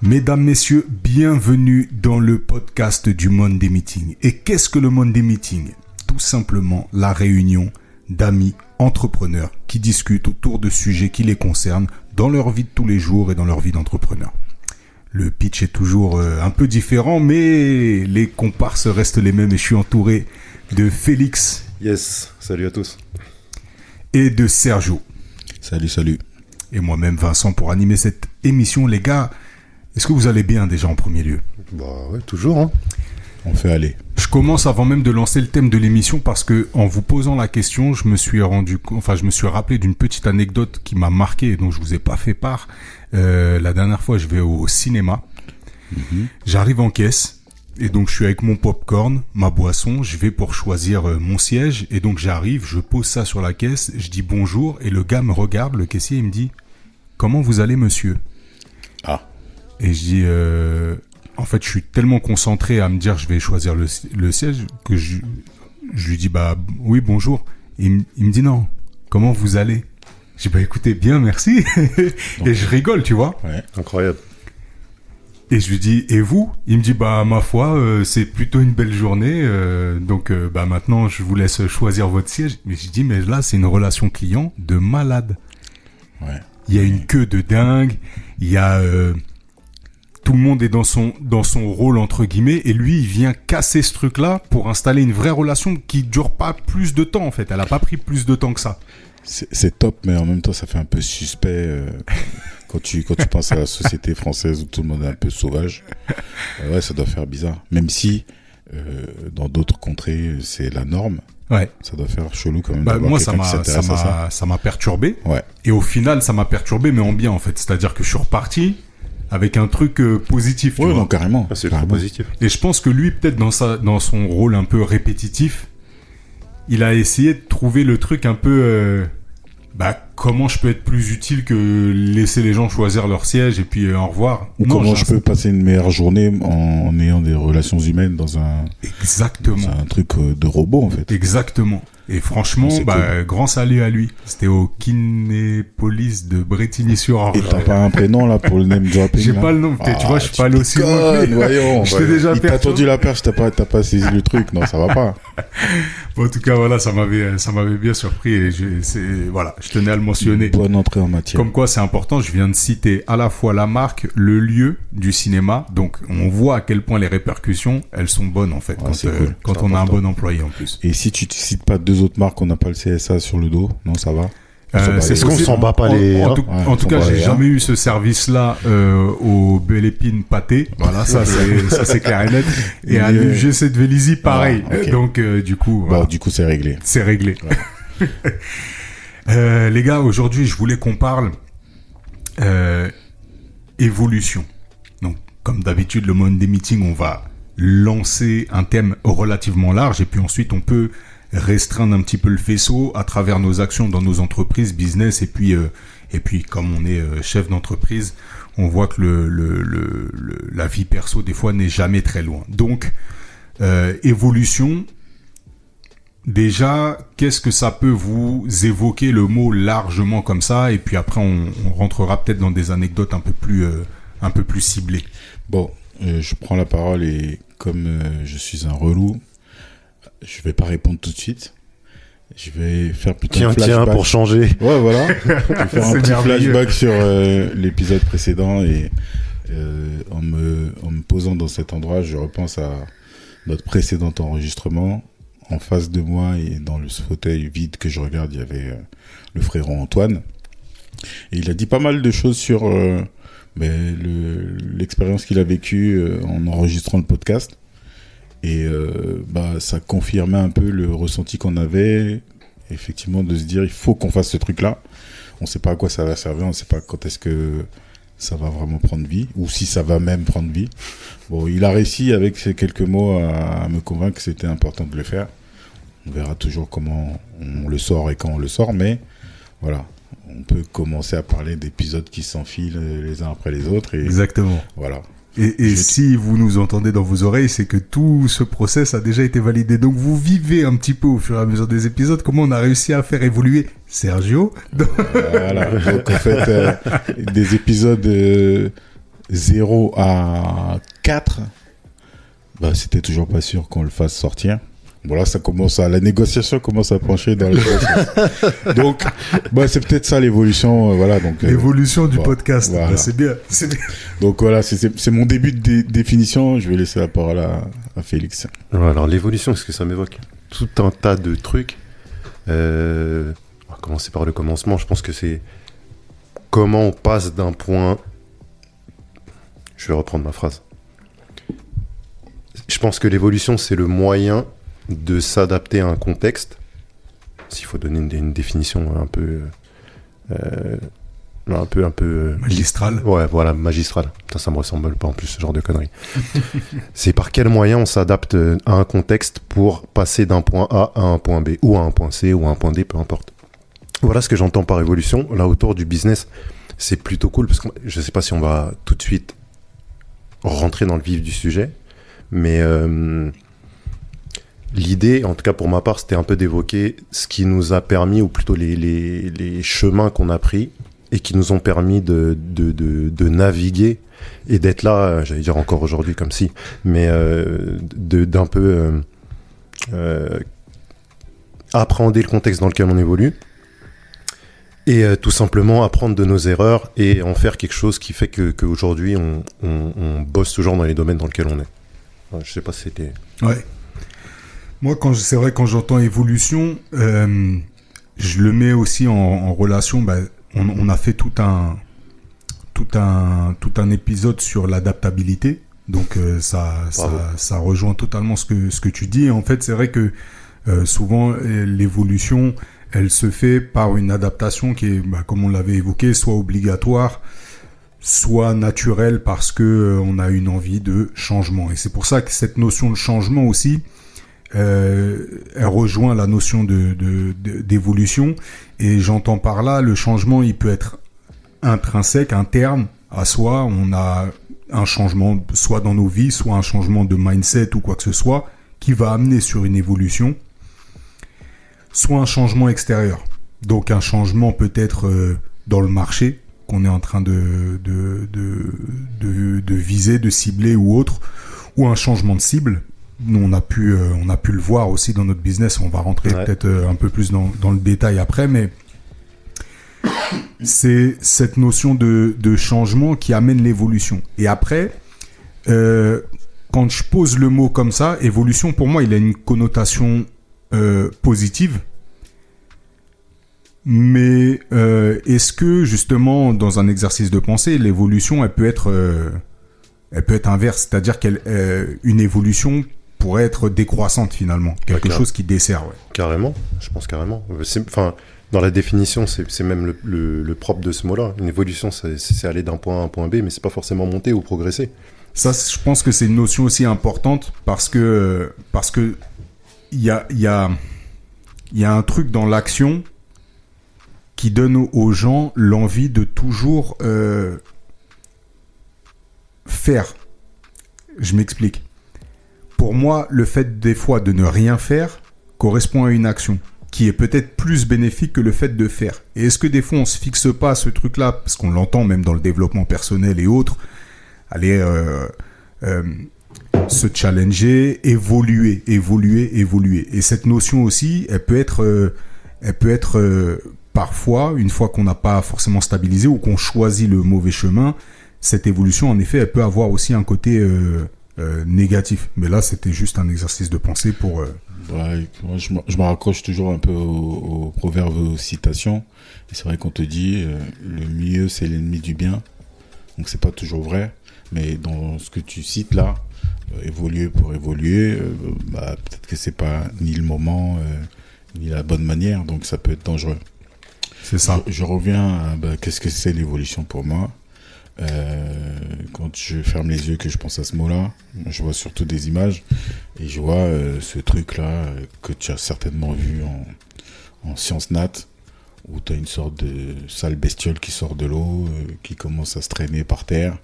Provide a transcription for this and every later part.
Mesdames, messieurs, bienvenue dans le podcast du Monday Meeting. Et qu'est-ce que le Monday Meeting ? Tout simplement la réunion d'amis entrepreneurs qui discutent autour de sujets qui les concernent dans leur vie de tous les jours et dans leur vie d'entrepreneur. Le pitch est toujours un peu différent, mais les comparses restent les mêmes et je suis entouré de Félix. Yes, salut à tous. Et de Sergio. Salut. Et moi-même Vincent pour animer cette émission. Les gars, est-ce que vous allez bien déjà en premier lieu ? Bah ouais, toujours hein. On fait aller. Je commence avant même de lancer le thème de l'émission parce que en vous posant la question, je me suis rappelé d'une petite anecdote qui m'a marqué et dont je vous ai pas fait part. La dernière fois, je vais au cinéma. J'arrive en caisse et donc je suis avec mon popcorn, ma boisson. Je vais pour choisir mon siège et donc j'arrive, je pose ça sur la caisse, je dis bonjour et le gars me regarde, le caissier, il me dit « Comment vous allez, monsieur ?» Ah. Et je dis, en fait, je suis tellement concentré à me dire, je vais choisir le siège, que je lui dis, bah oui, bonjour. Et il me dit, non, comment vous allez ? Je dis, bah écoutez, bien, merci. Et je rigole, tu vois. Ouais. Incroyable. Et je lui dis, et vous ? Il me dit, bah ma foi, c'est plutôt une belle journée. Donc, bah maintenant, je vous laisse choisir votre siège. Mais je dis, mais là, c'est une relation client de malade. Ouais. Il y a une queue de dingue. Il y a... tout le monde est dans son rôle entre guillemets et lui il vient casser ce truc là pour installer une vraie relation qui dure pas plus de temps en fait. Elle a pas pris plus de temps que ça. C'est top, mais en même temps ça fait un peu suspect quand tu penses à la société française où tout le monde est un peu sauvage. Ouais, ça doit faire bizarre. Même si dans d'autres contrées c'est la norme. Ouais. Ça doit faire chelou quand même. Bah, moi ça m'a perturbé. Ouais. Et au final ça m'a perturbé mais en bien en fait. C'est-à-dire que je suis reparti avec un truc positif, tu vois. Non, carrément. Ah, c'est très positif. Et je pense que lui, peut-être dans son rôle un peu répétitif, il a essayé de trouver le truc un peu... comment je peux être plus utile que laisser les gens choisir leur siège et puis au revoir. Ou comment je peux passer une meilleure journée en ayant des relations humaines dans un truc de robot, en fait. Exactement. Et franchement, cool. Grand salut à lui. C'était au Kinépolis de Bretigny-sur-Orge. Et t'as pas un prénom là pour le name dropping? J'ai pas le nom. Tu vois, je suis pas allé aussi loin. Voyons. Je t'ai déjà il t'a tendu la perche, t'as pas saisi le truc. Non, ça va pas. Bon, en tout cas, voilà, ça m'avait bien surpris et je tenais à le mentionner. Bonne entrée en matière. Comme quoi, c'est important. Je viens de citer à la fois la marque, le lieu du cinéma. Donc, on voit à quel point les répercussions, elles sont bonnes en fait quand on a un bon employé en plus. Et si tu cites pas deux autres marques, on n'a pas le CSA sur le dos, non, ça va. C'est ce qu'on s'en bat pas les. En tout cas, j'ai jamais eu ce service-là au Belle Épine Pâté. Voilà, ça c'est clair et net. Et à l'UGC de Vélizy, pareil. Okay. Donc du coup. Voilà. Du coup, c'est réglé. C'est réglé. Ouais. Les gars, aujourd'hui, je voulais qu'on parle évolution. Donc, comme d'habitude, le Monday Meeting, on va lancer un thème relativement large et puis ensuite on peut restreindre un petit peu le faisceau à travers nos actions dans nos entreprises, business et puis comme on est chef d'entreprise, on voit que la vie perso des fois n'est jamais très loin. Donc évolution, déjà qu'est-ce que ça peut vous évoquer le mot largement comme ça et puis après on rentrera peut-être dans des anecdotes un peu plus ciblées. Bon, je prends la parole et comme je suis un relou, je vais pas répondre tout de suite. Je vais faire plutôt un flashback. Tiens, pour changer. Ouais, voilà. Je vais faire un petit flashback sur l'épisode précédent et en me posant dans cet endroit, je repense à notre précédent enregistrement. En face de moi et dans le fauteuil vide que je regarde, il y avait le frérot Antoine. Et il a dit pas mal de choses sur l'expérience qu'il a vécue en enregistrant le podcast. Et ça confirmait un peu le ressenti qu'on avait, effectivement, de se dire il faut qu'on fasse ce truc-là. On ne sait pas à quoi ça va servir, on ne sait pas quand est-ce que ça va vraiment prendre vie, ou si ça va même prendre vie. Bon, il a réussi avec ces quelques mots à me convaincre que c'était important de le faire. On verra toujours comment on le sort et quand on le sort, mais voilà, on peut commencer à parler d'épisodes qui s'enfilent les uns après les autres. Et exactement. Voilà. Et si vous nous entendez dans vos oreilles, c'est que tout ce process a déjà été validé. Donc vous vivez un petit peu au fur et à mesure des épisodes comment on a réussi à faire évoluer Sergio. Voilà. Donc en fait, des épisodes 0 à 4, bah, c'était toujours pas sûr qu'on le fasse sortir. Voilà, la négociation commence à pencher dans le sens. Donc, bah, c'est peut-être ça l'évolution, voilà. Donc l'évolution du podcast, voilà. Bah, c'est bien. Donc voilà, c'est mon début de définition. Je vais laisser la parole à Félix. Alors l'évolution, est-ce que ça m'évoque tout un tas de trucs. On va commencer par le commencement. Je pense que c'est comment on passe d'un point. Je vais reprendre ma phrase. Je pense que l'évolution, c'est le moyen de s'adapter à un contexte, s'il faut donner une définition un peu magistrale. Ouais, voilà, magistrale. Ça me ressemble pas en plus, ce genre de conneries. C'est par quel moyen on s'adapte à un contexte pour passer d'un point A à un point B, ou à un point C, ou à un point D, peu importe. Voilà ce que j'entends par évolution. Là, autour du business, c'est plutôt cool, parce que je sais pas si on va tout de suite rentrer dans le vif du sujet, mais l'idée, en tout cas pour ma part, c'était un peu d'évoquer ce qui nous a permis, ou plutôt les chemins qu'on a pris et qui nous ont permis de naviguer et d'être là, j'allais dire encore aujourd'hui comme si, mais d'un peu appréhender le contexte dans lequel on évolue et tout simplement apprendre de nos erreurs et en faire quelque chose qui fait qu'aujourd'hui on bosse toujours dans les domaines dans lesquels on est. Ouais, je sais pas si c'était... Ouais. Moi, c'est vrai, quand j'entends évolution, je le mets aussi en relation. Bah, on a fait tout un épisode sur l'adaptabilité. Donc, ça rejoint totalement ce que tu dis. En fait, c'est vrai que souvent, l'évolution, elle se fait par une adaptation qui est, bah, comme on l'avait évoqué, soit obligatoire, soit naturelle parce que on a une envie de changement. Et c'est pour ça que cette notion de changement aussi, elle rejoint la notion d'évolution. Et j'entends par là, le changement, il peut être intrinsèque, interne à soi. On a un changement, soit dans nos vies, soit un changement de mindset ou quoi que ce soit, qui va amener sur une évolution, soit un changement extérieur. Donc un changement peut-être dans le marché, qu'on est en train de viser, de cibler ou autre, ou un changement de cible. Nous, on a pu le voir aussi dans notre business. On va rentrer peut-être un peu plus dans le détail après, mais c'est cette notion de changement qui amène l'évolution. Et après, quand je pose le mot comme ça, évolution, pour moi, il a une connotation positive. Mais est-ce que, justement, dans un exercice de pensée, l'évolution, elle peut être inverse, c'est-à-dire qu'une évolution pourrait être décroissante finalement, quelque chose qui dessert. Ouais. Carrément, je pense carrément. Dans la définition, c'est même le propre de ce mot-là. Une évolution, c'est aller d'un point A à un point B, mais c'est pas forcément monter ou progresser. Ça, je pense que c'est une notion aussi importante parce que il y a un truc dans l'action qui donne aux gens l'envie de toujours faire. Je m'explique. Pour moi, le fait des fois de ne rien faire correspond à une action qui est peut-être plus bénéfique que le fait de faire. Et est-ce que des fois on se fixe pas à ce truc-là, parce qu'on l'entend même dans le développement personnel et autres, aller se challenger, évoluer. Et cette notion aussi, elle peut être parfois, une fois qu'on n'a pas forcément stabilisé ou qu'on choisit le mauvais chemin, cette évolution, en effet, elle peut avoir aussi un côté négatif. Mais là, c'était juste un exercice de pensée pour... Ouais, moi, je me raccroche toujours un peu au proverbe, aux citations. Et c'est vrai qu'on te dit, le mieux, c'est l'ennemi du bien. Donc, c'est pas toujours vrai. Mais dans ce que tu cites là, évoluer pour évoluer, peut-être que c'est pas ni le moment, ni la bonne manière. Donc, ça peut être dangereux. C'est ça. Je reviens à qu'est-ce que c'est l'évolution pour moi. Quand je ferme les yeux, que je pense à ce mot-là, je vois surtout des images et je vois ce truc-là que tu as certainement vu en sciences nat, où tu as une sorte de sale bestiole qui sort de l'eau, qui commence à se traîner par terre,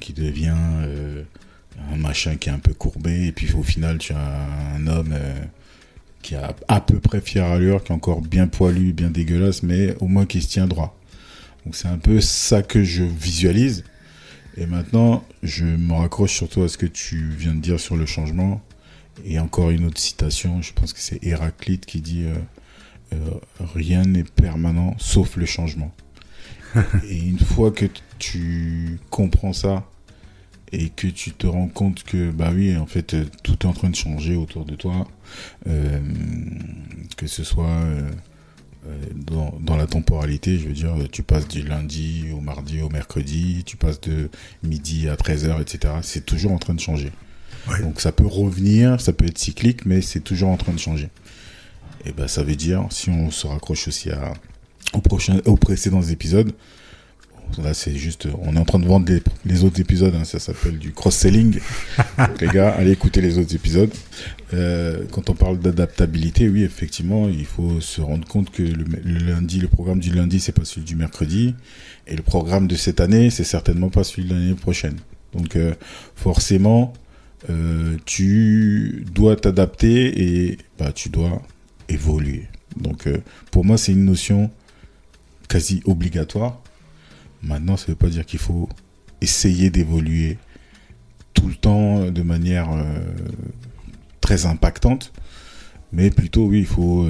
qui devient un machin qui est un peu courbé, et puis au final tu as un homme qui a à peu près fière allure, qui est encore bien poilu, bien dégueulasse, mais au moins qui se tient droit. Donc c'est un peu ça que je visualise. Et maintenant, je me raccroche surtout à ce que tu viens de dire sur le changement. Et encore une autre citation, je pense que c'est Héraclite qui dit rien n'est permanent sauf le changement. Et une fois que tu comprends ça et que tu te rends compte que, bah oui, en fait, tout est en train de changer autour de toi, que ce soit dans la temporalité, je veux dire, tu passes du lundi au mardi au mercredi, tu passes de midi à 13h, etc. C'est toujours en train de changer. Ouais. Donc ça peut revenir, ça peut être cyclique, mais c'est toujours en train de changer. Et ben ça veut dire, si on se raccroche aussi aux précédents épisodes, là c'est juste, on est en train de vendre les autres épisodes, hein, ça s'appelle du cross-selling. Donc les gars, allez écouter les autres épisodes. Quand on parle d'adaptabilité, oui, effectivement, il faut se rendre compte que le programme du lundi, c'est pas celui du mercredi, et le programme de cette année, c'est certainement pas celui de l'année prochaine. Donc forcément, tu dois t'adapter et bah, tu dois évoluer. Donc pour moi, c'est une notion quasi obligatoire. Maintenant, ça ne veut pas dire qu'il faut essayer d'évoluer tout le temps de manière très impactante, mais plutôt, oui, il faut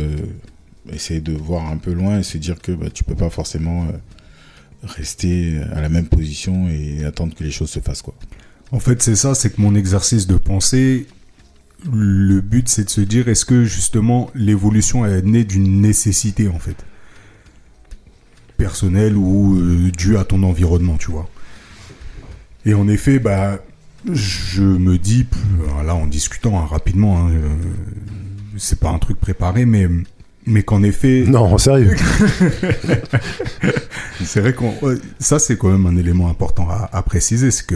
essayer de voir un peu loin et se dire que bah, tu ne peux pas forcément rester à la même position et attendre que les choses se fassent, quoi. En fait, c'est ça, c'est que mon exercice de pensée, le but, c'est de se dire, est-ce que justement l'évolution est née d'une nécessité, en fait, personnelle ou due à ton environnement, tu vois. Et en effet, bah, je me dis, là, en discutant hein, rapidement, hein, c'est pas un truc préparé, mais qu'en effet... Non, sérieux. C'est vrai ça, c'est quand même un élément important à préciser, c'est que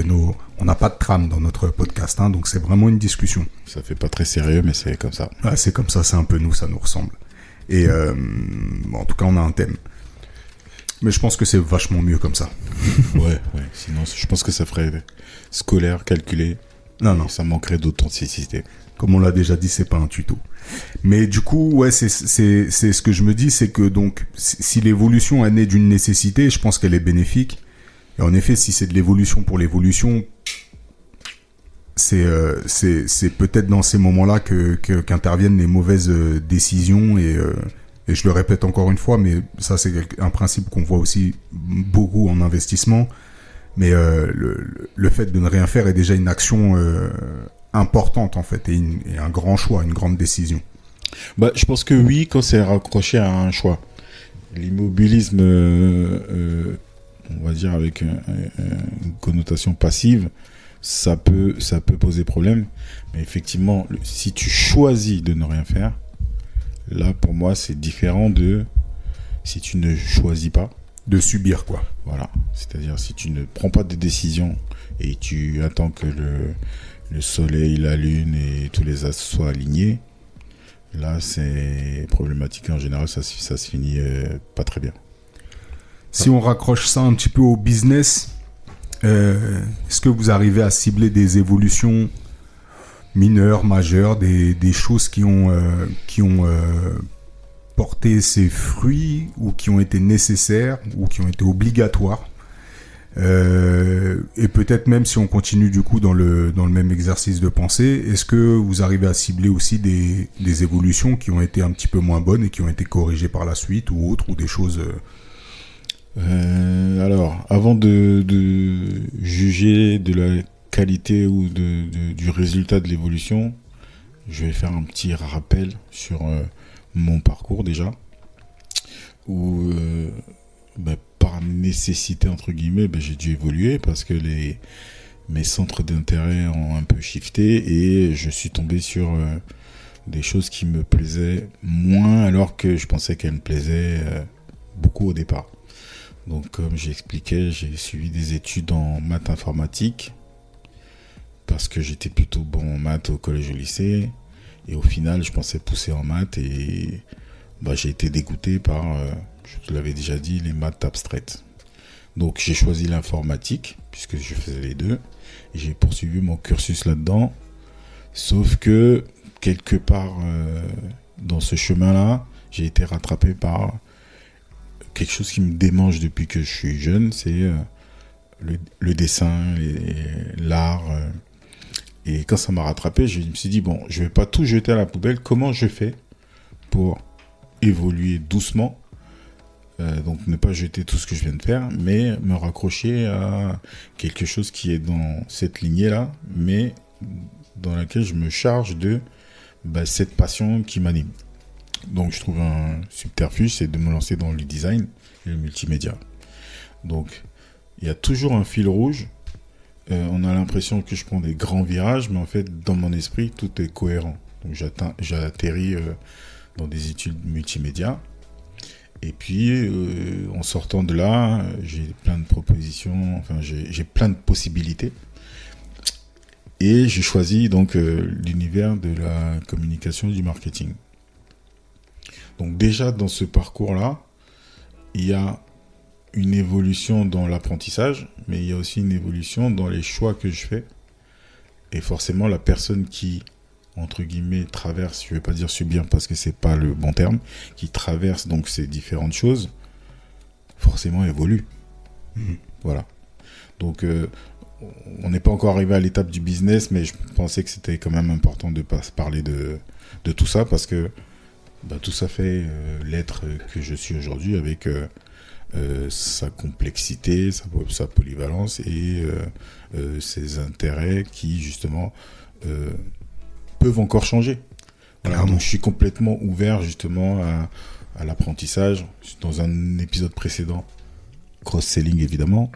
on n'a pas de trame dans notre podcast, hein, donc c'est vraiment une discussion. Ça fait pas très sérieux, mais c'est comme ça. Ah, c'est comme ça, c'est un peu nous, ça nous ressemble. Et bon, en tout cas, on a un thème. Mais je pense que c'est vachement mieux comme ça. Ouais. Sinon, je pense que ça ferait scolaire, calculé. Non. Ça manquerait d'authenticité. Comme on l'a déjà dit, c'est pas un tuto. Mais du coup, ouais, c'est ce que je me dis, c'est que donc, si l'évolution est née d'une nécessité, je pense qu'elle est bénéfique. Et en effet, si c'est de l'évolution pour l'évolution, c'est peut-être dans ces moments-là qu'interviennent les mauvaises décisions et je le répète encore une fois, mais ça c'est un principe qu'on voit aussi beaucoup en investissement. Mais le fait de ne rien faire est déjà une action importante en fait et un grand choix, une grande décision. Bah, je pense que oui, quand c'est raccroché à un choix. L'immobilisme, on va dire avec une connotation passive, ça peut poser problème. Mais effectivement, si tu choisis de ne rien faire, là pour moi c'est différent de si tu ne choisis pas. De subir quoi. Voilà, c'est-à-dire si tu ne prends pas de décision et tu attends que le soleil, la lune et tous les astres soient alignés, là c'est problématique. En général ça se finit pas très bien. Si on raccroche ça un petit peu au business, est-ce que vous arrivez à cibler des évolutions mineures, majeures, des choses qui ont porté ses fruits ou qui ont été nécessaires ou qui ont été obligatoires et peut-être même si on continue du coup dans le même exercice de pensée, est-ce que vous arrivez à cibler aussi des évolutions qui ont été un petit peu moins bonnes et qui ont été corrigées par la suite ou autres ou des choses alors avant de juger de la qualité ou du résultat de l'évolution, je vais faire un petit rappel sur mon parcours déjà, où par nécessité entre guillemets, j'ai dû évoluer parce que mes centres d'intérêt ont un peu shifté et je suis tombé sur des choses qui me plaisaient moins alors que je pensais qu'elles me plaisaient beaucoup au départ. Donc comme j'expliquais, j'ai suivi des études en maths informatique parce que j'étais plutôt bon en maths au collège et au lycée. Et au final, je pensais pousser en maths et j'ai été dégoûté par, je te l'avais déjà dit, les maths abstraites. Donc j'ai choisi l'informatique, puisque je faisais les deux, et j'ai poursuivi mon cursus là-dedans. Sauf que, quelque part dans ce chemin-là, j'ai été rattrapé par quelque chose qui me démange depuis que je suis jeune, c'est le dessin, l'art. Et quand ça m'a rattrapé, je me suis dit, bon, je vais pas tout jeter à la poubelle. Comment je fais pour évoluer doucement, donc ne pas jeter tout ce que je viens de faire, mais me raccrocher à quelque chose qui est dans cette lignée-là, mais dans laquelle je me charge de cette passion qui m'anime. Donc je trouve un subterfuge, c'est de me lancer dans le design et le multimédia. Donc il y a toujours un fil rouge. On a l'impression que je prends des grands virages, mais en fait dans mon esprit tout est cohérent. Donc j'atterris dans des études multimédia. Et puis, en sortant de là, j'ai plein de propositions, enfin, j'ai plein de possibilités. Et j'ai choisi donc l'univers de la communication et du marketing. Donc déjà, dans ce parcours-là, il y a une évolution dans l'apprentissage, mais il y a aussi une évolution dans les choix que je fais. Et forcément, la personne qui, entre guillemets, traverse, je ne vais pas dire subir parce que c'est pas le bon terme, qui traverse donc ces différentes choses, forcément évolue. Voilà. Donc, on n'est pas encore arrivé à l'étape du business, mais je pensais que c'était quand même important de parler de tout ça parce que tout ça fait l'être que je suis aujourd'hui avec sa complexité, sa polyvalence et ses intérêts qui, justement, peuvent encore changer. Voilà, donc je suis complètement ouvert justement à l'apprentissage. Dans un épisode précédent, cross-selling évidemment,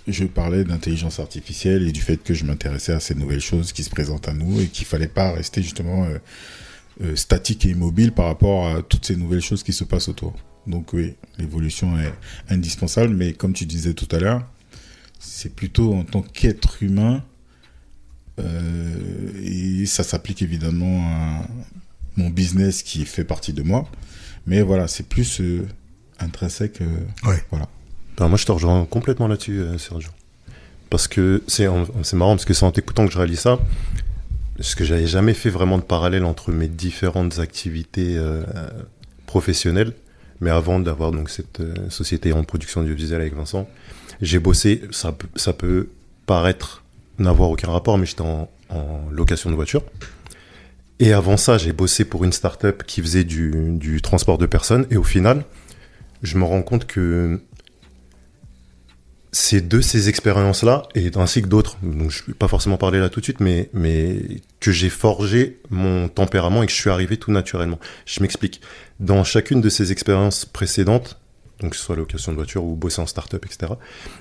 je parlais d'intelligence artificielle et du fait que je m'intéressais à ces nouvelles choses qui se présentent à nous et qu'il fallait pas rester justement statique et immobile par rapport à toutes ces nouvelles choses qui se passent autour. Donc oui, l'évolution est indispensable, mais comme tu disais tout à l'heure, c'est plutôt en tant qu'être humain. Et ça s'applique évidemment à mon business qui fait partie de moi, mais voilà, c'est plus intrinsèque. Voilà. Ben, moi je te rejoins complètement là-dessus, Sergio, parce que c'est marrant parce que c'est en t'écoutant que je réalise ça, parce que j'avais jamais fait vraiment de parallèle entre mes différentes activités professionnelles, mais avant d'avoir donc cette société en production audiovisuelle avec Vincent, j'ai bossé, ça peut paraître n'avoir aucun rapport, mais j'étais en location de voiture. Et avant ça, j'ai bossé pour une start-up qui faisait du transport de personnes. Et au final, je me rends compte que c'est de ces expériences-là, et ainsi que d'autres, donc je ne vais pas forcément parler là tout de suite, mais que j'ai forgé mon tempérament et que je suis arrivé tout naturellement. Je m'explique. Dans chacune de ces expériences précédentes, donc que ce soit location de voiture ou bosser en start-up, etc.,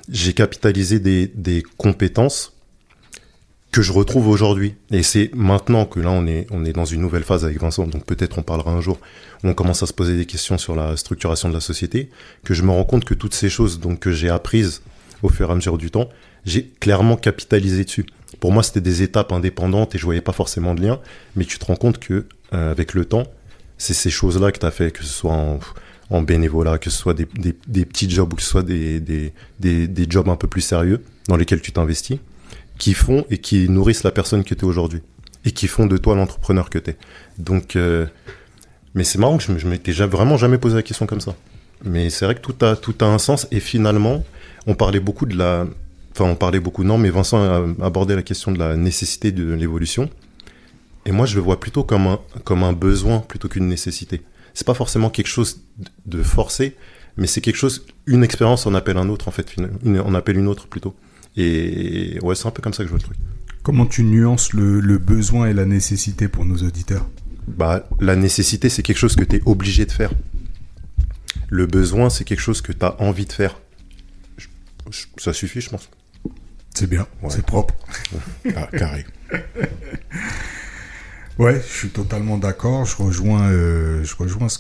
j'ai capitalisé des compétences que je retrouve aujourd'hui. Et c'est maintenant que là, on est dans une nouvelle phase avec Vincent, donc peut-être on parlera un jour, où on commence à se poser des questions sur la structuration de la société, que je me rends compte que toutes ces choses donc, que j'ai apprises au fur et à mesure du temps, j'ai clairement capitalisé dessus. Pour moi, c'était des étapes indépendantes et je voyais pas forcément de lien, mais tu te rends compte que avec le temps, c'est ces choses-là que tu as fait, que ce soit en bénévolat, que ce soit des petits jobs ou que ce soit des jobs un peu plus sérieux dans lesquels tu t'investis, qui font et qui nourrissent la personne que tu es aujourd'hui et qui font de toi l'entrepreneur que tu es. Donc, mais c'est marrant que je m'étais vraiment jamais posé la question comme ça. Mais c'est vrai que tout a un sens et finalement, on parlait beaucoup mais Vincent a abordé la question de la nécessité de l'évolution. Et moi, je le vois plutôt comme un besoin plutôt qu'une nécessité. C'est pas forcément quelque chose de forcé, mais c'est quelque chose, une expérience en appelle un autre en fait, on appelle une autre plutôt. Et ouais, c'est un peu comme ça que je vois le truc. Comment tu nuances le besoin et la nécessité pour nos auditeurs ? La nécessité, c'est quelque chose que tu es obligé de faire. Le besoin, c'est quelque chose que tu as envie de faire. Ça suffit, je pense. C'est bien, ouais. C'est propre. Carré. Ouais, je suis totalement d'accord. Je rejoins ce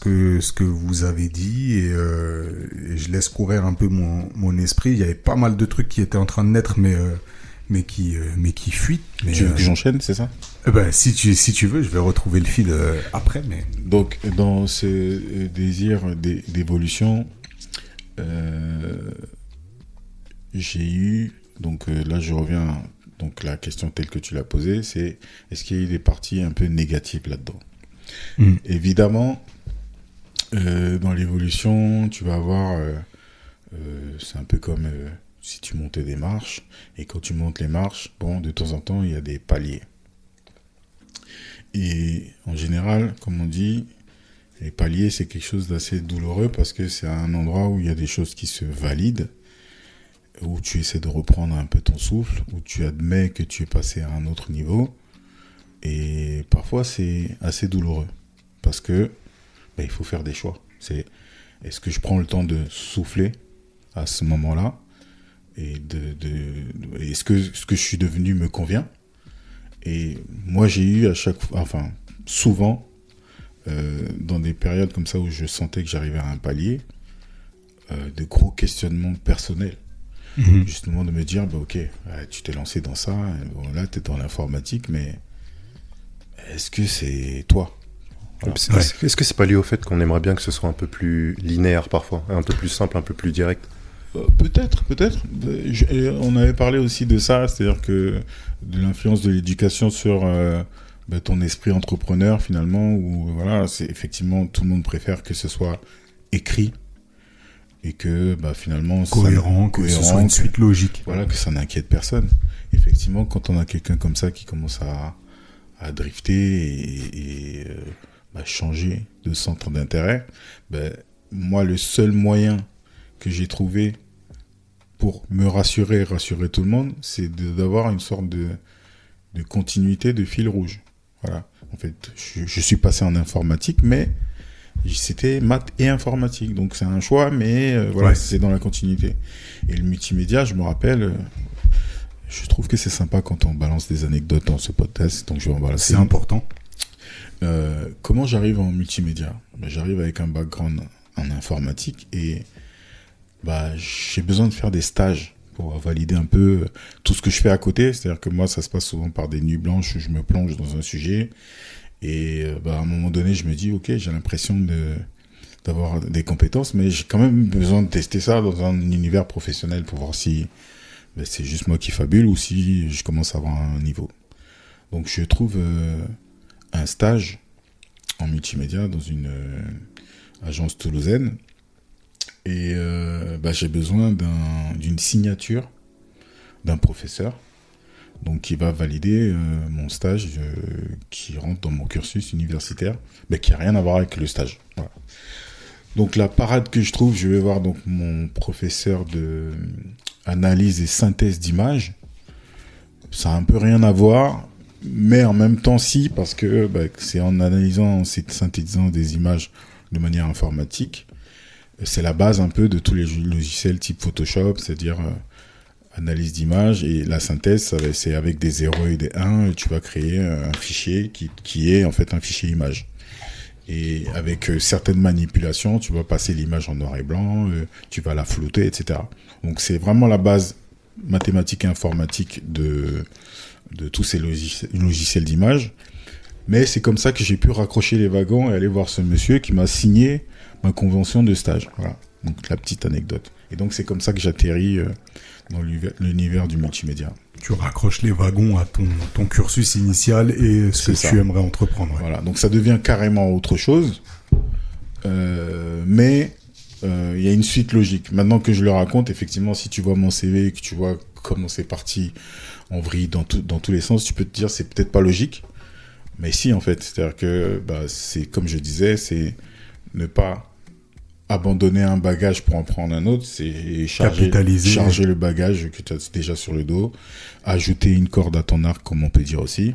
que vous avez dit et je laisse courir un peu mon esprit. Il y avait pas mal de trucs qui étaient en train de naître, mais qui fuient. Mais, tu veux que j'enchaîne, c'est ça ? Si tu veux, je vais retrouver le fil après. Mais donc dans ce désir d'évolution, j'ai eu donc là je reviens. Donc la question telle que tu l'as posée, c'est est-ce qu'il y a eu des parties un peu négatives là-dedans ? Évidemment, dans l'évolution, tu vas avoir C'est un peu comme si tu montais des marches, et quand tu montes les marches, bon, de temps en temps, il y a des paliers. Et en général, comme on dit, les paliers, c'est quelque chose d'assez douloureux parce que c'est un endroit où il y a des choses qui se valident, où tu essaies de reprendre un peu ton souffle, où tu admets que tu es passé à un autre niveau. Et parfois, c'est assez douloureux parce que il faut faire des choix. Est-ce que je prends le temps de souffler à ce moment-là et est-ce que ce que je suis devenu me convient? Et moi, j'ai eu souvent, dans des périodes comme ça où je sentais que j'arrivais à un palier, de gros questionnements personnels. Justement, de me dire, ok, tu t'es lancé dans ça, bon, là, tu es dans l'informatique, mais est-ce que c'est toi? Voilà. Est-ce que c'est pas lié au fait qu'on aimerait bien que ce soit un peu plus linéaire parfois, un peu plus simple, un peu plus direct? Peut-être. On avait parlé aussi de ça, c'est-à-dire que de l'influence de l'éducation sur ton esprit entrepreneur finalement, où voilà, c'est effectivement tout le monde préfère que ce soit écrit et que finalement cohérent, que ce soit une suite logique. Voilà, que ça n'inquiète personne. Effectivement, quand on a quelqu'un comme ça qui commence à drifter et changer de centre d'intérêt, moi le seul moyen que j'ai trouvé pour me rassurer tout le monde, c'est d'avoir une sorte de continuité de fil rouge. Voilà. En fait, je suis passé en informatique, mais c'était maths et informatique. Donc c'est un choix, mais voilà, c'est dans la continuité. Et le multimédia, je me rappelle, je trouve que c'est sympa quand on balance des anecdotes dans ce podcast, donc je vais en balancer. C'est important. Comment j'arrive en multimédia? J'arrive avec un background en informatique et j'ai besoin de faire des stages pour valider un peu tout ce que je fais à côté. C'est-à-dire que moi, ça se passe souvent par des nuits blanches où je me plonge dans un sujet. Et à un moment donné, je me dis, ok, j'ai l'impression d'avoir des compétences, mais j'ai quand même besoin de tester ça dans un univers professionnel pour voir si c'est juste moi qui fabule ou si je commence à avoir un niveau. Donc, je trouve un stage en multimédia dans une agence toulousaine. Et j'ai besoin d'une signature d'un professeur, donc qui va valider mon stage qui rentre dans mon cursus universitaire, mais qui n'a rien à voir avec le stage. Voilà. Donc la parade que je trouve, je vais voir donc mon professeur de analyse et synthèse d'images. Ça a un peu rien à voir, mais en même temps si, parce que c'est en analysant, en synthétisant des images de manière informatique. C'est la base un peu de tous les logiciels type Photoshop, c'est-à-dire analyse d'image, et la synthèse, c'est avec des 0 et des 1, et tu vas créer un fichier qui est en fait un fichier image. Et avec certaines manipulations, tu vas passer l'image en noir et blanc, tu vas la flouter, etc. Donc c'est vraiment la base mathématique et informatique de tous ces logiciels d'image. Mais c'est comme ça que j'ai pu raccrocher les wagons et aller voir ce monsieur qui m'a signé ma convention de stage. Voilà, donc la petite anecdote. Et donc c'est comme ça que j'atterris dans l'univers du multimédia. Tu raccroches les wagons à ton cursus initial et ce que tu aimerais entreprendre. Ouais. Voilà, donc ça devient carrément autre chose, mais il y a une suite logique. Maintenant que je le raconte, effectivement, si tu vois mon CV et que tu vois comment c'est parti en vrille dans tous les sens, tu peux te dire c'est peut-être pas logique, mais si en fait, c'est-à-dire que c'est comme je disais, c'est ne pas abandonner un bagage pour en prendre un autre, c'est charger le bagage que tu as déjà sur le dos, ajouter une corde à ton arc, comme on peut dire aussi,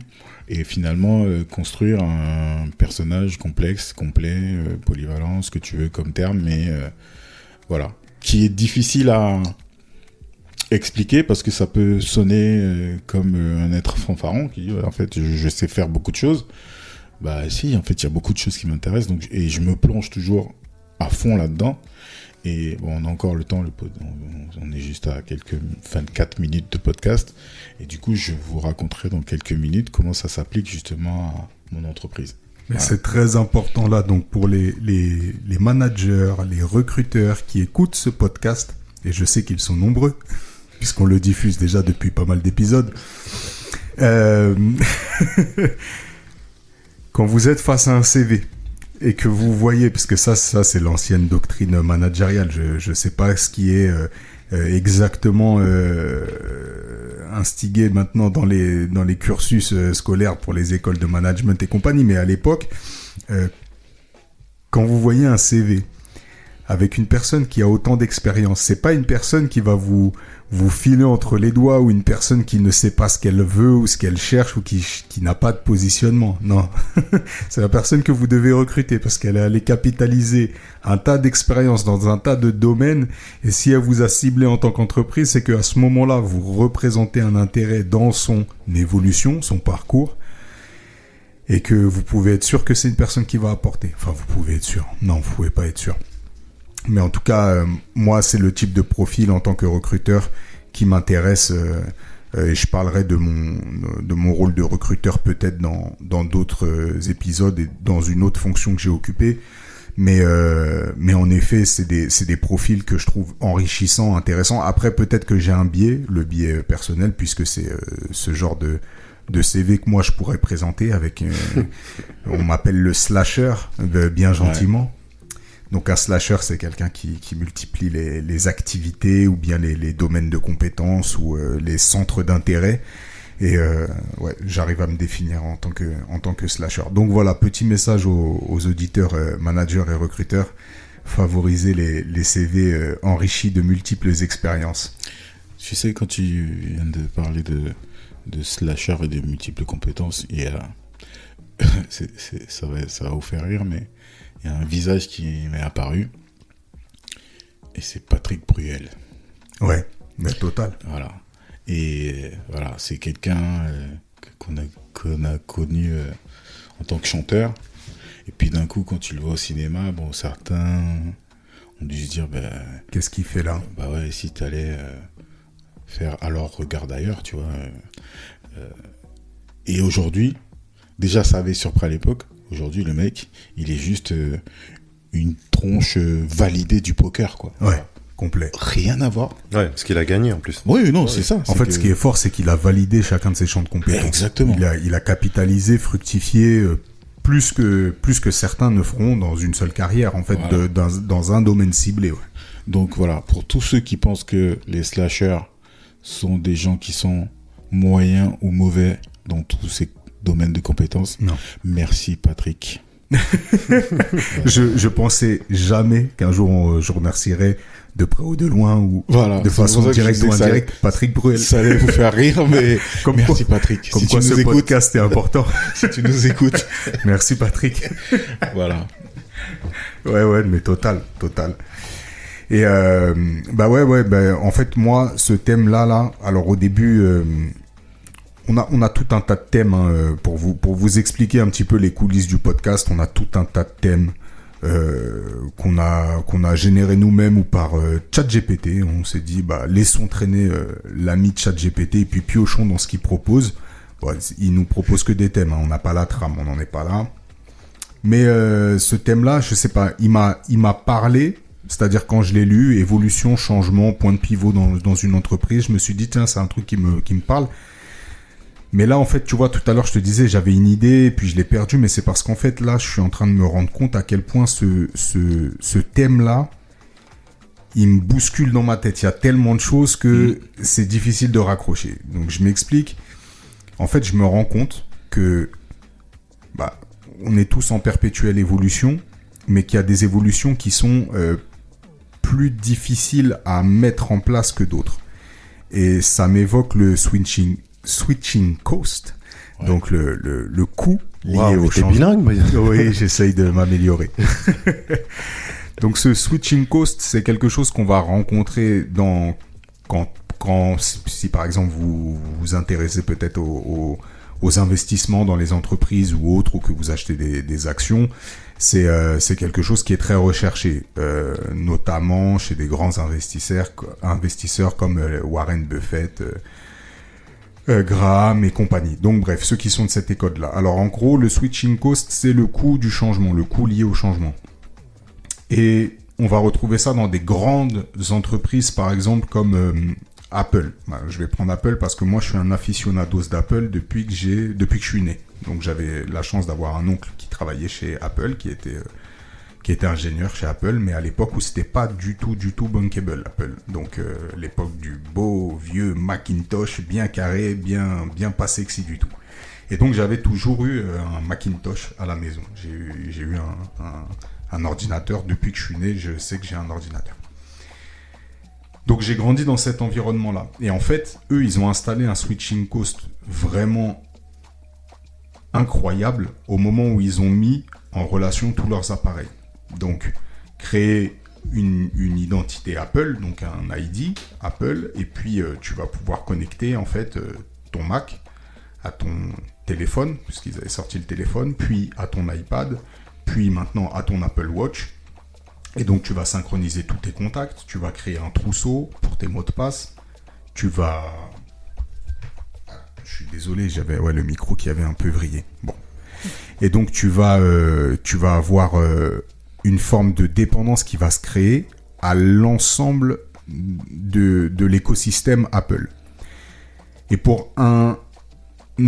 et finalement construire un personnage complexe, complet, polyvalent, ce que tu veux comme terme, mais voilà, qui est difficile à expliquer parce que ça peut sonner comme un être fanfaron qui dit en fait je sais faire beaucoup de choses. Si, en fait il y a beaucoup de choses qui m'intéressent, et je me plonge toujours à fond là-dedans. Et bon, on a encore le temps, on est juste à quelques 24 minutes de podcast. Et du coup, je vous raconterai dans quelques minutes comment ça s'applique justement à mon entreprise. Mais voilà. C'est très important là, donc pour les managers, les recruteurs qui écoutent ce podcast, et je sais qu'ils sont nombreux, puisqu'on le diffuse déjà depuis pas mal d'épisodes. Quand vous êtes face à un CV, et que vous voyez, parce que ça c'est l'ancienne doctrine managériale. Je sais pas ce qui est exactement instigé maintenant dans les cursus scolaires pour les écoles de management et compagnie, mais à l'époque, quand vous voyez un CV avec une personne qui a autant d'expérience, c'est pas une personne qui va vous filer entre les doigts, ou une personne qui ne sait pas ce qu'elle veut ou ce qu'elle cherche, ou qui n'a pas de positionnement. Non. C'est la personne que vous devez recruter, parce qu'elle est allée capitaliser un tas d'expériences dans un tas de domaines, et si elle vous a ciblé en tant qu'entreprise, c'est qu'à ce moment-là, vous représentez un intérêt dans son évolution, son parcours, et que vous pouvez être sûr que c'est une personne qui va apporter. Enfin, vous pouvez être sûr. Non, vous pouvez pas être sûr. Mais en tout cas, moi, c'est le type de profil en tant que recruteur qui m'intéresse, et je parlerai de mon rôle de recruteur peut-être dans d'autres épisodes et dans une autre fonction que j'ai occupée. Mais en effet, c'est des profils que je trouve enrichissants, intéressants. Après, peut-être que j'ai un biais, le biais personnel, puisque c'est ce genre de CV que moi je pourrais présenter avec on m'appelle le slasher, bien gentiment. Ouais. Donc un slasher, c'est quelqu'un qui multiplie les activités, ou bien les domaines de compétences, ou les centres d'intérêt. Et ouais, j'arrive à me définir en tant que slasher. Donc voilà, petit message aux auditeurs, managers et recruteurs: favoriser les CV enrichis de multiples expériences. Tu sais, quand tu viens de parler de slasher et de multiples compétences, il y a ça va vous faire rire, mais il y a un visage qui m'est apparu, et c'est Patrick Bruel. Ouais, mais total. Voilà. Et voilà, c'est quelqu'un qu'on a connu en tant que chanteur. Et puis d'un coup, quand tu le vois au cinéma, bon, certains ont dû se dire, qu'est-ce qu'il fait là ? Bah ouais, si t'allais faire Alors regarde ailleurs, tu vois. Et aujourd'hui, déjà ça avait surpris à l'époque. Aujourd'hui, le mec, il est juste une tronche validée du poker, quoi. Ouais, complet. Rien à voir. Ouais, parce qu'il a gagné en plus. Oui, non, ouais. C'est ça. En fait, ce qui est fort, c'est qu'il a validé chacun de ses champs de compétences. Exactement. Il a capitalisé, fructifié plus que certains ne feront dans une seule carrière, en fait, voilà. dans un domaine ciblé. Ouais. Donc voilà, pour tous ceux qui pensent que les slashers sont des gens qui sont moyens ou mauvais dans tous ces domaine de compétences. Non. Merci Patrick. je pensais jamais qu'un jour je remercierais de près ou de loin, ou voilà, de façon directe ou indirecte, Patrick Bruel. Ça allait vous faire rire, mais merci Patrick. Comme si quoi ce podcast est important. Si tu nous écoutes. Merci Patrick. Voilà. Ouais, mais total. Et en fait, moi, ce thème-là, alors au début... On a tout un tas de thèmes pour vous expliquer un petit peu les coulisses du podcast. On a tout un tas de thèmes qu'on a générés nous-mêmes ou par ChatGPT. On s'est dit laissons traîner l'ami ChatGPT et puis piochons dans ce qu'il propose. Bon, il nous propose que des thèmes, hein. On n'a pas la trame, on n'en est pas là. Mais ce thème-là, je sais pas, il m'a parlé. C'est-à-dire quand je l'ai lu, évolution, changement, point de pivot dans une entreprise, je me suis dit tiens, c'est un truc qui me parle. Mais là, en fait, tu vois, tout à l'heure, je te disais, j'avais une idée, puis je l'ai perdue, mais c'est parce qu'en fait, là, je suis en train de me rendre compte à quel point ce thème-là, il me bouscule dans ma tête. Il y a tellement de choses que c'est difficile de raccrocher. Donc, je m'explique. En fait, je me rends compte que, on est tous en perpétuelle évolution, mais qu'il y a des évolutions qui sont plus difficiles à mettre en place que d'autres. Et ça m'évoque le switching cost, ouais. Donc le coût lié au changement. Bilingue, oui, j'essaye de m'améliorer. Donc ce switching cost, c'est quelque chose qu'on va rencontrer si par exemple vous vous intéressez peut-être aux investissements dans les entreprises ou autres, ou que vous achetez des actions, c'est quelque chose qui est très recherché, notamment chez des grands investisseurs comme Warren Buffett, Graham et compagnie. Donc bref, ceux qui sont de cette école-là. Alors en gros, le switching cost, c'est le coût du changement, le coût lié au changement. Et on va retrouver ça dans des grandes entreprises, par exemple comme Apple. Je vais prendre Apple parce que moi je suis un aficionados d'Apple depuis que je suis né. Donc j'avais la chance d'avoir un oncle qui travaillait chez Apple, qui était ingénieur chez Apple, mais à l'époque où c'était pas du tout bankable, Apple. Donc l'époque du beau vieux Macintosh bien carré, bien pas sexy du tout. Et donc j'avais toujours eu un Macintosh à la maison. J'ai eu un ordinateur depuis que je suis né. Je sais que j'ai un ordinateur. Donc j'ai grandi dans cet environnement-là. Et en fait, eux, ils ont installé un switching cost vraiment incroyable au moment où ils ont mis en relation tous leurs appareils. Donc, créer une identité Apple, donc un ID Apple, et puis tu vas pouvoir connecter en fait ton Mac à ton téléphone, puisqu'ils avaient sorti le téléphone, puis à ton iPad, puis maintenant à ton Apple Watch. Et donc tu vas synchroniser tous tes contacts, tu vas créer un trousseau pour tes mots de passe, tu vas... Je suis désolé, j'avais le micro qui avait un peu vrillé. Bon. Et donc tu vas avoir une forme de dépendance qui va se créer à l'ensemble de l'écosystème Apple. Et pour un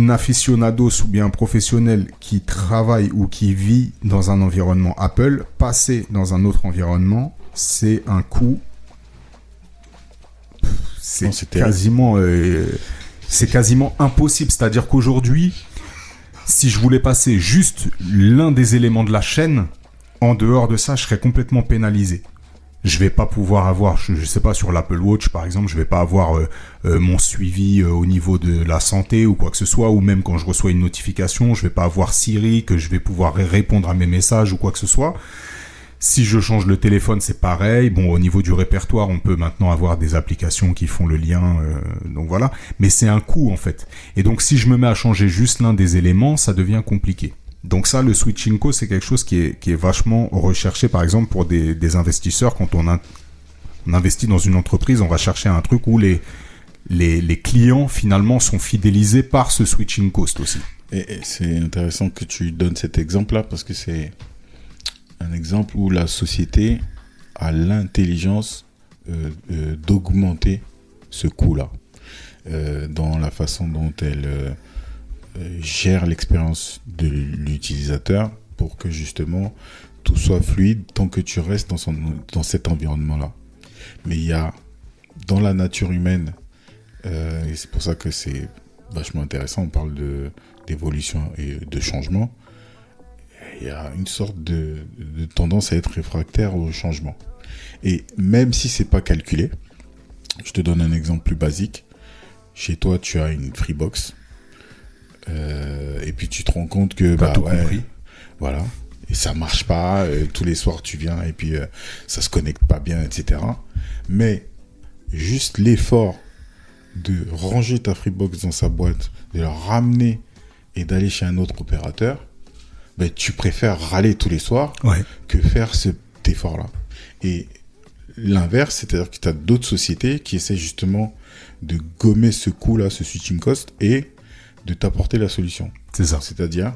aficionados ou bien un professionnel qui travaille ou qui vit dans un environnement Apple, passer dans un autre environnement, c'est un coût. C'est quasiment impossible. C'est-à-dire qu'aujourd'hui, si je voulais passer juste l'un des éléments de la chaîne, en dehors de ça, je serais complètement pénalisé. Je vais pas pouvoir avoir, je sais pas, sur l'Apple Watch par exemple, je vais pas avoir mon suivi au niveau de la santé ou quoi que ce soit, ou même quand je reçois une notification, je vais pas avoir Siri, que je vais pouvoir répondre à mes messages ou quoi que ce soit. Si je change le téléphone, c'est pareil. Bon, au niveau du répertoire, on peut maintenant avoir des applications qui font le lien, donc voilà. Mais c'est un coût en fait. Et donc si je me mets à changer juste l'un des éléments, ça devient compliqué. Donc ça, le switching cost, c'est quelque chose qui est vachement recherché, par exemple, pour des investisseurs. Quand on investit dans une entreprise, on va chercher un truc où les clients, finalement, sont fidélisés par ce switching cost aussi. Et c'est intéressant que tu donnes cet exemple-là, parce que c'est un exemple où la société a l'intelligence d'augmenter ce coût-là, dans la façon dont elle... gère l'expérience de l'utilisateur pour que justement tout soit fluide tant que tu restes dans cet environnement-là. Mais il y a dans la nature humaine, et c'est pour ça que c'est vachement intéressant, on parle d'évolution et de changement, il y a une sorte de tendance à être réfractaire au changement. Et même si c'est pas calculé, je te donne un exemple plus basique. Chez toi, tu as une Freebox. Et puis tu te rends compte que compris. Voilà, et ça marche pas, tous les soirs tu viens et puis ça se connecte pas bien, etc. Mais juste l'effort de ranger ta Freebox dans sa boîte, de la ramener et d'aller chez un autre opérateur, tu préfères râler tous les soirs que faire cet effort là. Et l'inverse, c'est-à-dire que tu as d'autres sociétés qui essaient justement de gommer ce coût là, ce switching cost, et de t'apporter la solution. C'est ça. C'est-à-dire,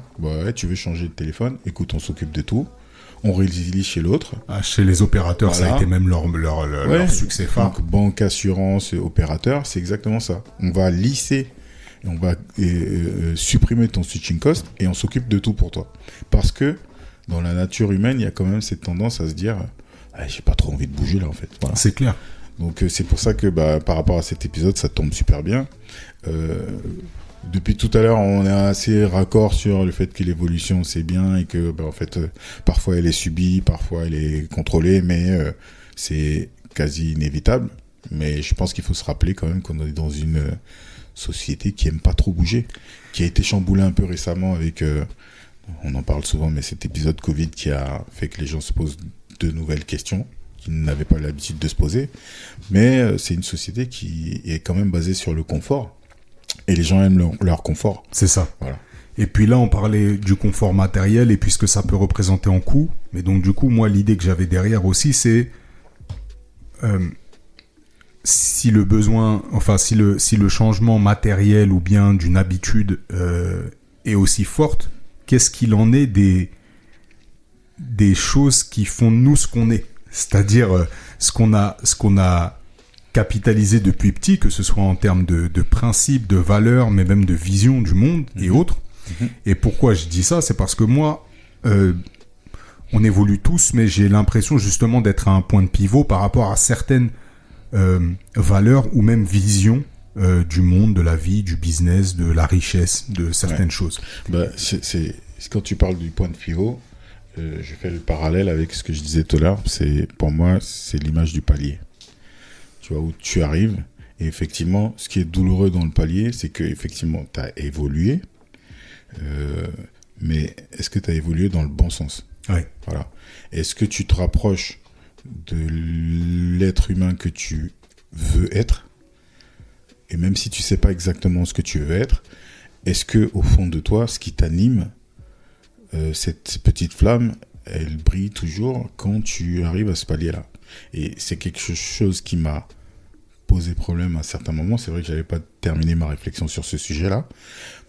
tu veux changer de téléphone, écoute, on s'occupe de tout, on réutilise chez l'autre. Chez les opérateurs, voilà. Ça a été même leur succès phare. Donc, banque, assurance, opérateur, c'est exactement ça. On va lisser, on va supprimer ton switching cost et on s'occupe de tout pour toi. Parce que dans la nature humaine, il y a quand même cette tendance à se dire, j'ai pas trop envie de bouger là en fait. Voilà. C'est clair. Donc c'est pour ça que par rapport à cet épisode, ça tombe super bien. Depuis tout à l'heure, on est assez raccord sur le fait que l'évolution c'est bien et que en fait parfois elle est subie, parfois elle est contrôlée, mais c'est quasi inévitable. Mais je pense qu'il faut se rappeler quand même qu'on est dans une société qui aime pas trop bouger, qui a été chamboulée un peu récemment avec, on en parle souvent, mais cet épisode Covid qui a fait que les gens se posent de nouvelles questions qu'ils n'avaient pas l'habitude de se poser. Mais c'est une société qui est quand même basée sur le confort. Et les gens aiment leur confort. C'est ça. Voilà. Et puis là, on parlait du confort matériel et puis ce que ça peut représenter en coût. Mais donc, du coup, moi, l'idée que j'avais derrière aussi, c'est si le besoin, enfin, si le changement matériel ou bien d'une habitude est aussi forte, qu'est-ce qu'il en est des choses qui font de nous ce qu'on est? C'est-à-dire ce qu'on a capitalisé depuis petit, que ce soit en termes de principes, de valeurs, mais même de vision du monde et autres. Et pourquoi je dis ça? C'est parce que moi, on évolue tous, mais j'ai l'impression justement d'être à un point de pivot par rapport à certaines valeurs ou même visions du monde, de la vie, du business, de la richesse, de certaines choses. Bah, c'est quand tu parles du point de pivot, je fais le parallèle avec ce que je disais tout à l'heure. Pour moi, c'est l'image du palier. Tu vois, où tu arrives. Et effectivement, ce qui est douloureux dans le palier, c'est que effectivement, tu as évolué. Mais est-ce que tu as évolué dans le bon sens? Ouais. Voilà. Est-ce que tu te rapproches de l'être humain que tu veux être? Et même si tu sais pas exactement ce que tu veux être, est-ce que au fond de toi, ce qui t'anime, cette petite flamme, elle brille toujours quand tu arrives à ce palier-là? Et c'est quelque chose qui m'a posé problème à certains moments. C'est vrai que j'avais pas terminé ma réflexion sur ce sujet-là,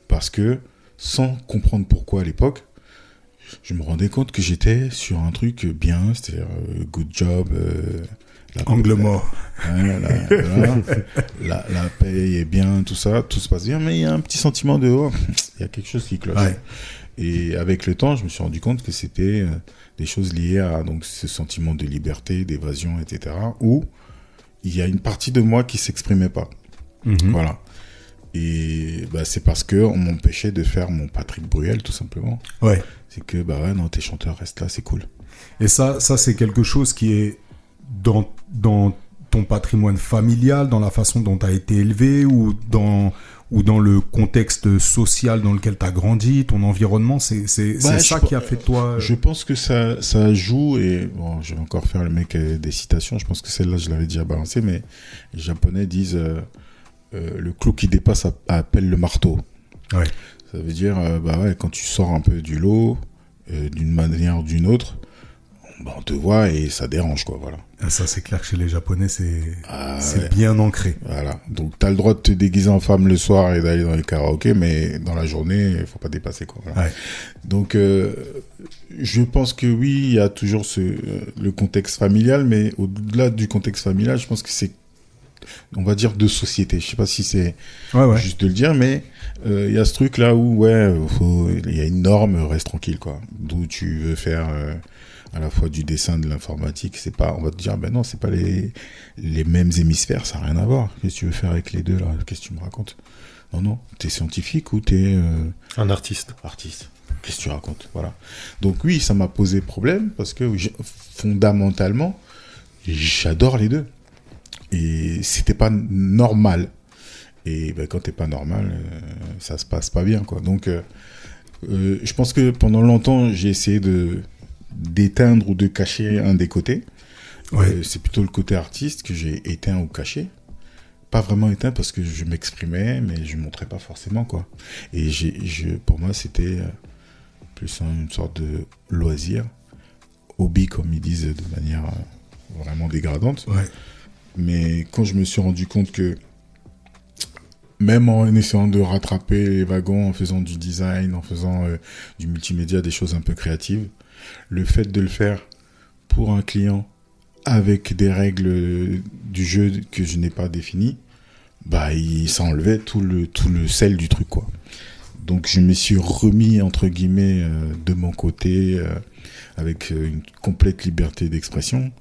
parce que sans comprendre pourquoi à l'époque, je me rendais compte que j'étais sur un truc bien, c'est-à-dire good job, angle mort. La paye est bien, tout ça, tout se passe bien, mais il y a un petit sentiment de il y a quelque chose qui cloche. Ouais. Et avec le temps, je me suis rendu compte que c'était des choses liées à donc ce sentiment de liberté, d'évasion, etc. Où il y a une partie de moi qui s'exprimait pas. Voilà. Et bah, c'est parce que on m'empêchait de faire mon Patrick Bruel, tout simplement. Ouais. C'est que bah ouais, non, tes chanteurs restent là, c'est cool. Et ça c'est quelque chose qui est dans ton patrimoine familial, dans la façon dont tu as été élevé ou dans le contexte social dans lequel tu as grandi, ton environnement, c'est ça qui a fait de toi... Je pense que ça joue, et bon, je vais encore faire le mec des citations, je pense que celle-là, je l'avais déjà balancée, mais les Japonais disent le clou qui dépasse appelle le marteau. Ouais. Ça veut dire, bah ouais, quand tu sors un peu du lot, d'une manière ou d'une autre, bah, on te voit et ça dérange, quoi, voilà. Et ça, c'est clair que chez les Japonais, c'est ouais. bien ancré. Voilà. Donc, t'as le droit de te déguiser en femme le soir et d'aller dans les karaokés, mais dans la journée, il faut pas dépasser, quoi. Voilà. Ouais. Donc, je pense que oui, il y a toujours le contexte familial, mais au-delà du contexte familial, je pense que c'est, on va dire, de société. Je sais pas si c'est juste de le dire, mais il y a ce truc-là où, il y a une norme, reste tranquille, quoi. D'où tu veux faire à la fois du dessin, de l'informatique, c'est pas, on va te dire, ben non, c'est pas les mêmes hémisphères, ça n'a rien à voir. Qu'est-ce que tu veux faire avec les deux, là? Qu'est-ce que tu me racontes? Non, t'es scientifique ou t'es... un artiste. Qu'est-ce que tu racontes? Voilà. Donc oui, ça m'a posé problème, parce que fondamentalement, j'adore les deux. Et c'était pas normal. Et ben, quand t'es pas normal, ça se passe pas bien, quoi. Donc, je pense que pendant longtemps, j'ai essayé d'éteindre ou de cacher un des côtés. Ouais. C'est plutôt le côté artiste que j'ai éteint ou caché. Pas vraiment éteint parce que je m'exprimais, mais je montrais pas forcément, quoi. Et pour moi, c'était plus une sorte de loisir, hobby, comme ils disent de manière vraiment dégradante. Ouais. Mais quand je me suis rendu compte que même en essayant de rattraper les wagons, en faisant du design, en faisant du multimédia, des choses un peu créatives, le fait de le faire pour un client avec des règles du jeu que je n'ai pas définies, bah, ça enlevait tout le sel du truc, quoi. Donc je me suis remis, entre guillemets, de mon côté, avec une complète liberté d'expression.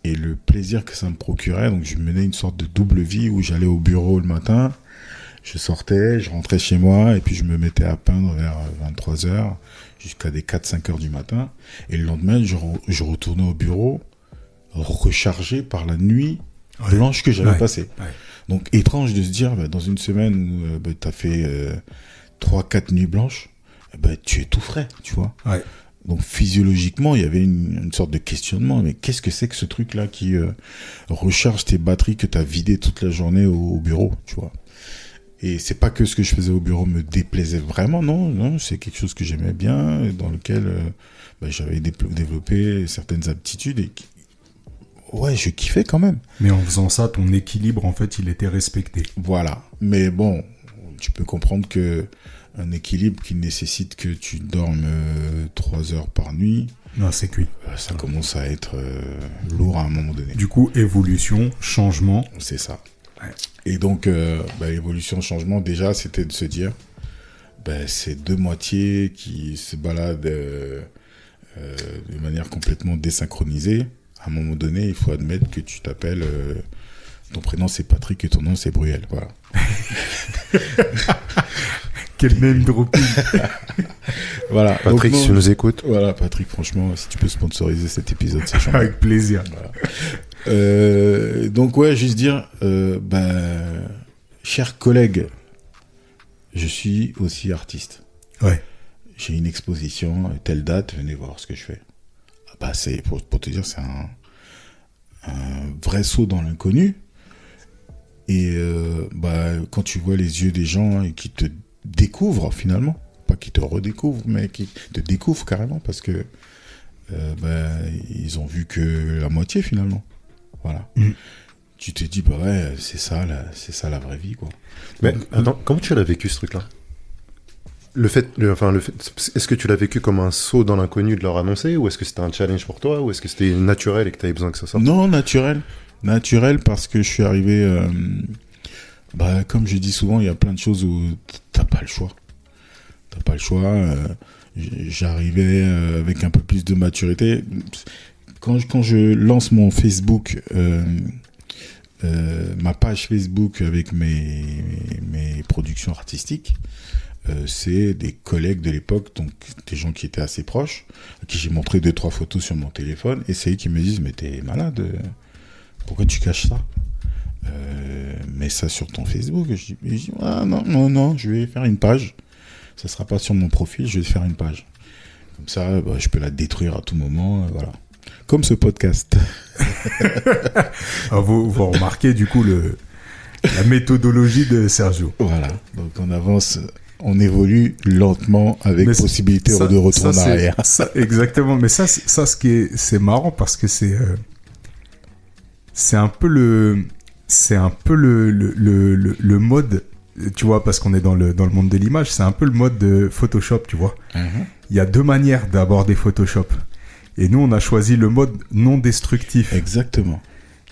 Et le plaisir que ça me procurait, donc je menais une sorte de double vie où j'allais au bureau le matin, je sortais, je rentrais chez moi et puis je me mettais à peindre vers 23h jusqu'à des 4-5 heures du matin. Et le lendemain, je retournais au bureau rechargé par la nuit blanche que j'avais passée. Ouais. Donc étrange de se dire, dans une semaine où tu as fait 3-4 nuits blanches, tu es tout frais, tu vois. Ouais. Donc physiologiquement, il y avait une sorte de questionnement. Mais qu'est-ce que c'est que ce truc-là qui recharge tes batteries que tu as vidées toute la journée au bureau, tu vois? Et c'est pas que ce que je faisais au bureau me déplaisait vraiment, non, c'est quelque chose que j'aimais bien, dans lequel j'avais développé certaines aptitudes et je kiffais quand même. Mais en faisant ça, ton équilibre, en fait, il était respecté. Voilà. Mais bon, tu peux comprendre que un équilibre qui nécessite que tu dormes 3 heures par nuit, non, c'est cuit. Ça commence à être lourd à un moment donné. Du coup, évolution, changement. C'est ça. Ouais. Et donc, évolution, changement, déjà, c'était de se dire, c'est deux moitiés qui se baladent de manière complètement désynchronisée. À un moment donné, il faut admettre que tu t'appelles... ton prénom, c'est Patrick et ton nom, c'est Bruel. Voilà. Quel name dropping. Voilà. Patrick, donc, si tu nous écoutes. Voilà, Patrick, franchement, si tu peux sponsoriser cet épisode, c'est chouette. Avec plaisir. Voilà. Donc, ouais, juste dire, chers collègues, je suis aussi artiste. Ouais. J'ai une exposition, telle date, venez voir ce que je fais. C'est, pour te dire, c'est un vrai saut dans l'inconnu. Et quand tu vois les yeux des gens et qui te découvrent finalement, pas qui te redécouvrent, mais qui te découvrent carrément parce que ils ont vu que la moitié finalement. Voilà. Tu te dis c'est ça la vraie vie quoi. Mais attends, comment tu l'as vécu ce truc-là? Est-ce que tu l'as vécu comme un saut dans l'inconnu de leur annoncer, ou est-ce que c'était un challenge pour toi, ou est-ce que c'était naturel et que tu avais besoin que ça sorte? Non, naturel parce que je suis arrivé. Comme je dis souvent, il y a plein de choses où t'as pas le choix. J'arrivais avec un peu plus de maturité. Quand je lance mon Facebook, ma page Facebook avec mes productions artistiques. C'est des collègues de l'époque, donc des gens qui étaient assez proches, à qui j'ai montré 2-3 photos sur mon téléphone, et c'est eux qui me disent mais t'es malade, pourquoi tu caches ça, mets ça sur ton Facebook. Je dis non, je vais faire une page, ça sera pas sur mon profil, je vais faire une page, comme ça je peux la détruire à tout moment, voilà, comme ce podcast. vous remarquez du coup la méthodologie de Sergio. Voilà, donc on avance. On évolue lentement avec possibilité de retour en arrière. Exactement. Mais c'est marrant parce que c'est un peu le mode, tu vois, parce qu'on est dans le monde de l'image, c'est un peu le mode de Photoshop, tu vois. Il y a deux manières d'aborder Photoshop. Et nous, on a choisi le mode non destructif. Exactement.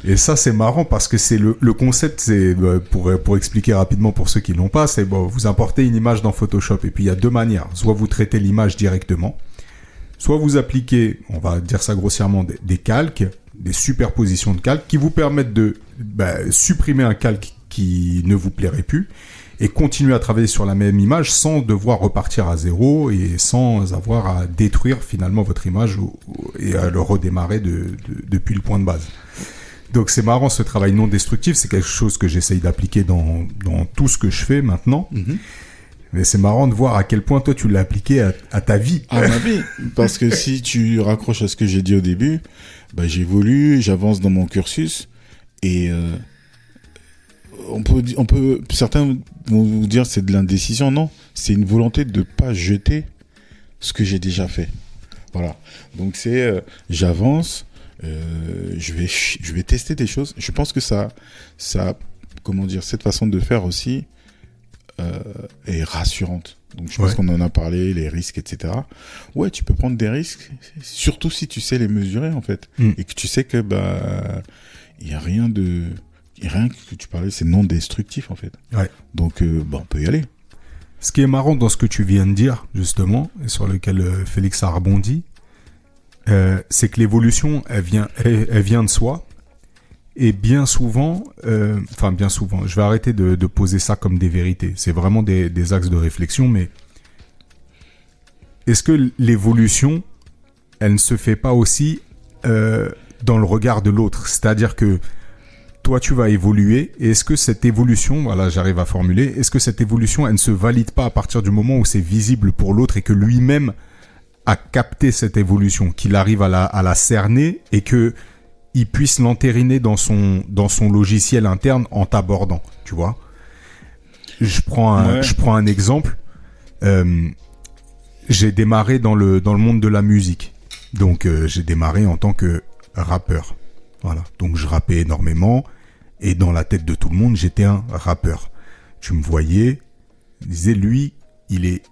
Et ça, c'est marrant parce que c'est le concept, c'est pour expliquer rapidement pour ceux qui l'ont pas, c'est vous importez une image dans Photoshop et puis il y a deux manières. Soit vous traitez l'image directement, soit vous appliquez, on va dire ça grossièrement, des calques, des superpositions de calques qui vous permettent de supprimer un calque qui ne vous plairait plus et continuer à travailler sur la même image sans devoir repartir à zéro et sans avoir à détruire finalement votre image et à le redémarrer depuis le point de base. Donc c'est marrant, ce travail non destructif, c'est quelque chose que j'essaye d'appliquer dans tout ce que je fais maintenant. Mais c'est marrant de voir à quel point toi tu l'as appliqué à ta vie. À ma vie, parce que si tu raccroches à ce que j'ai dit au début, j'évolue, j'avance dans mon cursus et certains vont vous dire c'est de l'indécision. Non, c'est une volonté de pas jeter ce que j'ai déjà fait. Voilà, donc c'est j'avance. Je vais tester des choses. Je pense que ça, comment dire, cette façon de faire aussi est rassurante. Donc je pense qu'on en a parlé, les risques, etc. Ouais, tu peux prendre des risques, surtout si tu sais les mesurer en fait, et que tu sais que il y a rien que tu parlais, c'est non destructif en fait. Ouais. Donc on peut y aller. Ce qui est marrant dans ce que tu viens de dire justement, et sur lequel Félix a rebondi. C'est que l'évolution, elle vient de soi. Et bien souvent, je vais arrêter de poser ça comme des vérités. C'est vraiment des axes de réflexion, mais est-ce que l'évolution, elle ne se fait pas aussi dans le regard de l'autre? C'est-à-dire que toi, tu vas évoluer, et est-ce que cette évolution, voilà, j'arrive à formuler, est-ce que cette évolution, elle ne se valide pas à partir du moment où c'est visible pour l'autre et que lui-même à capter cette évolution, qu'il arrive à la cerner et que il puisse l'entériner dans son logiciel interne en t'abordant, tu vois. Je prends un exemple. J'ai démarré dans le monde de la musique. Donc j'ai démarré en tant que rappeur. Voilà. Donc je rappais énormément et dans la tête de tout le monde, j'étais un rappeur. Tu me voyais, je disais lui, il est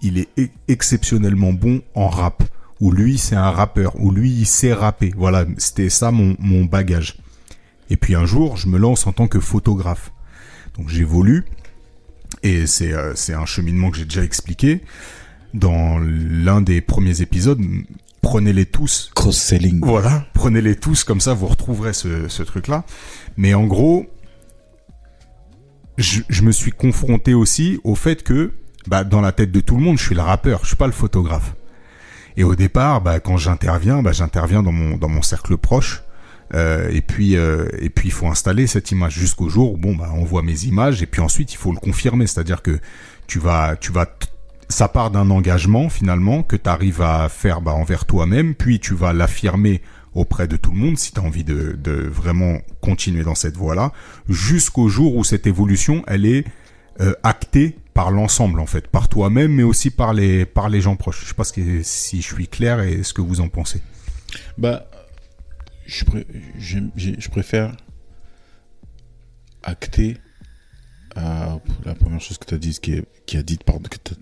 exceptionnellement bon en rap, ou lui c'est un rappeur, ou lui il sait rapper. Voilà, c'était ça mon bagage. Et puis un jour, je me lance en tant que photographe. Donc j'évolue, Et c'est un cheminement que j'ai déjà expliqué. Dans l'un des premiers épisodes, prenez-les tous. Cross-selling. Voilà, prenez-les tous, comme ça vous retrouverez ce truc-là. Mais en gros, je me suis confronté aussi au fait que, dans la tête de tout le monde, je suis le rappeur, je suis pas le photographe. Et au départ, quand j'interviens, j'interviens dans mon cercle proche. Et puis il faut installer cette image jusqu'au jour où on voit mes images, et puis ensuite il faut le confirmer, c'est-à-dire que ça part d'un engagement finalement que tu arrives à faire envers toi-même, puis tu vas l'affirmer auprès de tout le monde si tu as envie de vraiment continuer dans cette voie-là, jusqu'au jour où cette évolution elle est actée par l'ensemble en fait, par toi-même mais aussi par les gens proches. Je sais pas si je suis clair et ce que vous en pensez. Je préfère acter la première chose que tu as dit, que tu as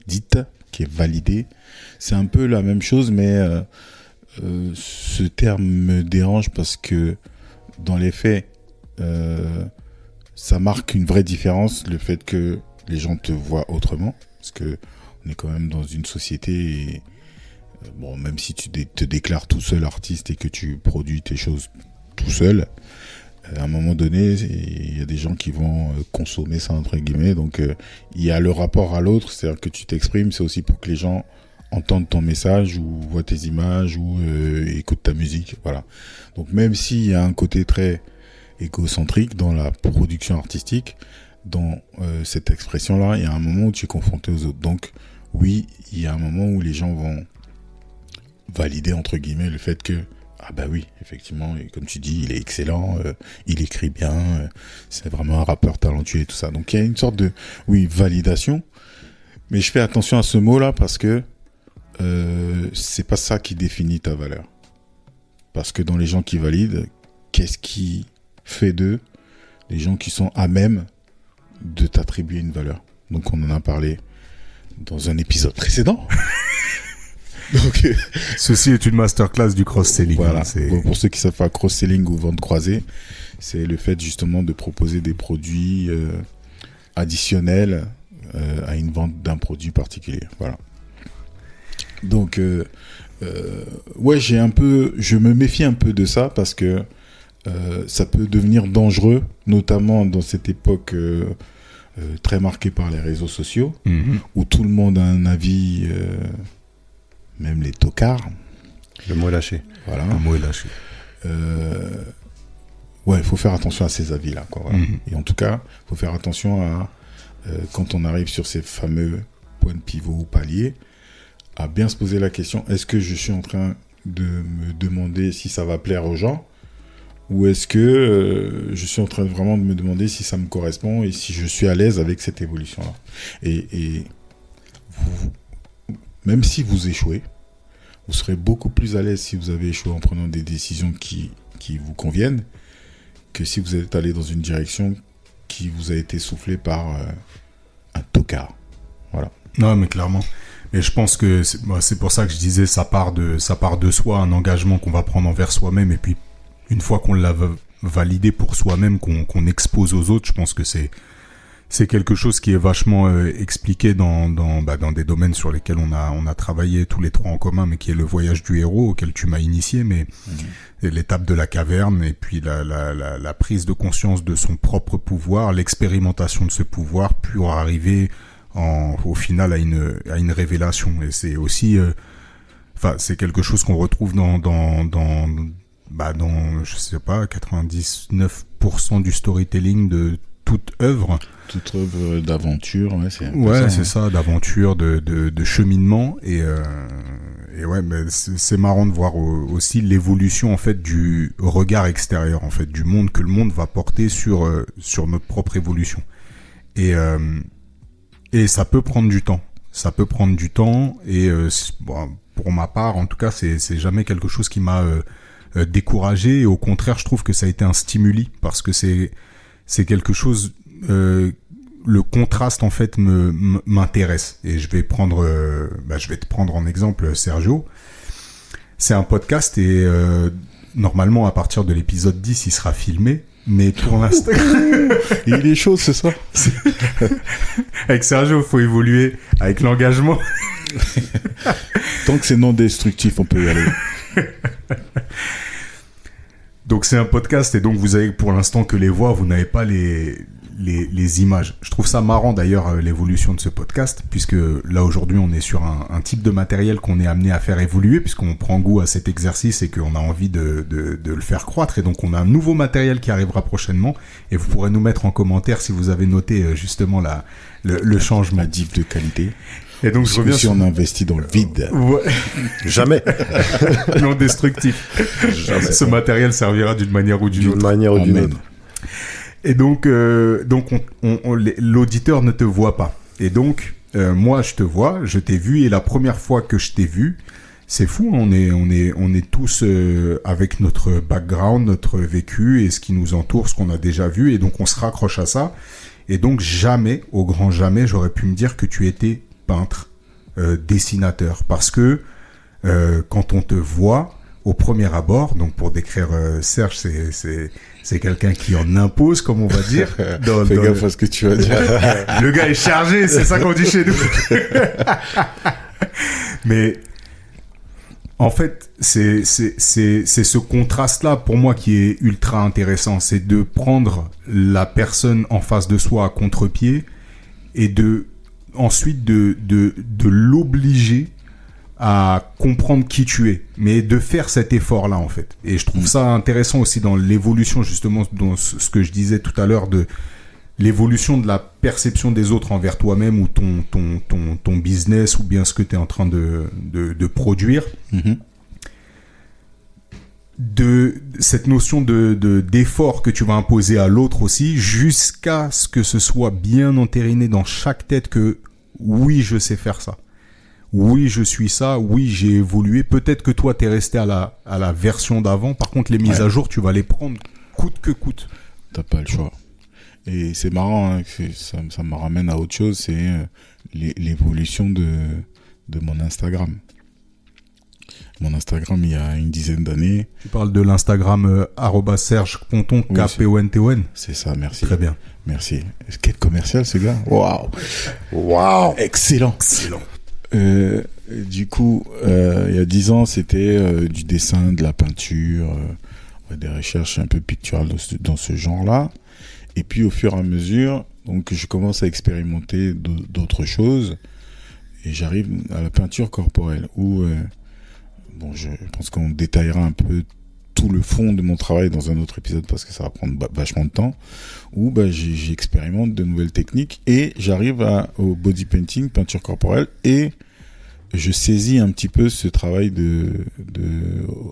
dite, qui est validée. C'est un peu la même chose, mais ce terme me dérange parce que dans les faits, ça marque une vraie différence, le fait que les gens te voient autrement, parce que on est quand même dans une société et même si tu te déclares tout seul artiste et que tu produis tes choses tout seul, à un moment donné, il y a des gens qui vont consommer ça, entre guillemets. Donc, il y a le rapport à l'autre, c'est-à-dire que tu t'exprimes, c'est aussi pour que les gens entendent ton message ou voient tes images ou écoutent ta musique. Voilà. Donc, même s'il y a un côté très égocentrique dans la production artistique, dans cette expression-là, il y a un moment où tu es confronté aux autres. Donc, oui, il y a un moment où les gens vont valider, entre guillemets, le fait que oui, effectivement, et comme tu dis, il est excellent, il écrit bien, c'est vraiment un rappeur talentueux et tout ça. Donc il y a une sorte de validation, mais je fais attention à ce mot-là parce que c'est pas ça qui définit ta valeur. Parce que dans les gens qui valident, qu'est-ce qui fait d'eux des gens qui sont à même de t'attribuer une valeur? Donc on en a parlé dans un épisode précédent. Donc, ceci est une masterclass du cross-selling. Voilà. Bon, pour ceux qui savent pas, cross-selling ou vente croisée, c'est le fait justement de proposer des produits additionnels à une vente d'un produit particulier. Voilà. Donc, je me méfie un peu de ça parce que ça peut devenir dangereux, notamment dans cette époque très marquée par les réseaux sociaux, où tout le monde a un avis. Même les tocards. Le mot est lâché. Voilà. Le mot est lâché. Il faut faire attention à ces avis-là. Voilà. Et en tout cas, il faut faire attention à, quand on arrive sur ces fameux points de pivot ou paliers, à bien se poser la question, est-ce que je suis en train de me demander si ça va plaire aux gens, ou est-ce que je suis en train vraiment de me demander si ça me correspond et si je suis à l'aise avec cette évolution-là. Et même si vous échouez, vous serez beaucoup plus à l'aise si vous avez échoué en prenant des décisions qui vous conviennent que si vous êtes allé dans une direction qui vous a été soufflée par un tocard. Voilà. Non, mais clairement. Mais je pense que c'est pour ça que je disais ça part de soi, un engagement qu'on va prendre envers soi-même, et puis une fois qu'on l'a validé pour soi-même, qu'on expose aux autres, je pense que c'est quelque chose qui est vachement expliqué dans des domaines sur lesquels on a travaillé tous les trois en commun, mais qui est le voyage du héros auquel tu m'as initié, mais l'étape de la caverne, et puis la prise de conscience de son propre pouvoir, l'expérimentation de ce pouvoir pour arriver au final à une révélation. Et c'est aussi c'est quelque chose qu'on retrouve dans je sais pas, 99% du storytelling de toute œuvre d'aventure, c'est ça, d'aventure, de cheminement, et mais c'est marrant de voir aussi l'évolution en fait du regard extérieur, en fait, du monde que le monde va porter sur notre propre évolution, et ça peut prendre du temps, et pour ma part en tout cas, c'est jamais quelque chose qui m'a découragé, et au contraire je trouve que ça a été un stimuli, parce que c'est quelque chose, le contraste en fait m'intéresse, et je vais te prendre en exemple Sergio. C'est un podcast, et normalement à partir de l'épisode 10 il sera filmé, Mais pour l'instant, Il est chaud ce soir. avec Sergio, faut évoluer avec l'engagement. Tant que c'est non destructif, on peut y aller. Donc c'est un podcast et donc vous avez pour l'instant que les voix, vous n'avez pas les images. Je trouve ça marrant d'ailleurs l'évolution de ce podcast, puisque là aujourd'hui on est sur un type de matériel qu'on est amené à faire évoluer, puisqu'on prend goût à cet exercice et qu'on a envie de le faire croître. Et donc on a un nouveau matériel qui arrivera prochainement et vous pourrez nous mettre en commentaire si vous avez noté justement le changement. La diff de qualité. Et donc je reviens si on investit dans le vide. Ouais. Jamais. Non destructif. Jamais. Ce matériel servira d'une manière ou d'une autre. D'une manière ou d'une Amen. autre. Et donc l'auditeur ne te voit pas. Et donc, moi, je te vois, je t'ai vu, et la première fois que je t'ai vu, c'est fou, on est tous avec notre background, notre vécu, et ce qui nous entoure, ce qu'on a déjà vu, et donc on se raccroche à ça. Et donc jamais, au grand jamais, j'aurais pu me dire que tu étais peintre, dessinateur. Parce que quand on te voit, au premier abord, donc pour décrire Serge, c'est quelqu'un qui en impose, comme on va dire. Fais gaffe à ce que tu vas dire. Le gars est chargé, c'est ça qu'on dit chez nous. Mais en fait, c'est ce contraste-là pour moi qui est ultra intéressant. C'est de prendre la personne en face de soi à contre-pied et ensuite de l'obliger à comprendre qui tu es, mais de faire cet effort-là, en fait. Et je trouve ça intéressant aussi dans l'évolution, justement, dans ce que je disais tout à l'heure, de l'évolution de la perception des autres envers toi-même ou ton business ou bien ce que tu es en train de produire. Mm-hmm. De cette notion d'effort que tu vas imposer à l'autre aussi, jusqu'à ce que ce soit bien entériné dans chaque tête que oui, je sais faire ça. Oui, je suis ça. Oui, j'ai évolué. Peut-être que toi, t'es resté à la version d'avant. Par contre, les mises à jour, tu vas les prendre coûte que coûte. T'as pas le choix. Et c'est marrant, hein, ça me ramène à autre chose, c'est l'évolution de mon Instagram. Mon Instagram, il y a une dizaine d'années. Tu parles de l'Instagram @Serge Ponton, Oui, K-P-O-N-T-O-N. C'est ça, merci. Très bien. Merci. Quel commercial, ce gars. Waouh. Waouh. Excellent. Excellent. Du coup, il y a 10 ans, c'était du dessin, de la peinture, des recherches un peu picturales dans ce genre-là. Et puis, au fur et à mesure, donc, je commence à expérimenter d'autres choses. Et j'arrive à la peinture corporelle, où, bon, je pense qu'on détaillera un peu tout le fond de mon travail dans un autre épisode parce que ça va prendre vachement de temps, où j'expérimente de nouvelles techniques et j'arrive au body painting, peinture corporelle, et je saisis un petit peu ce travail de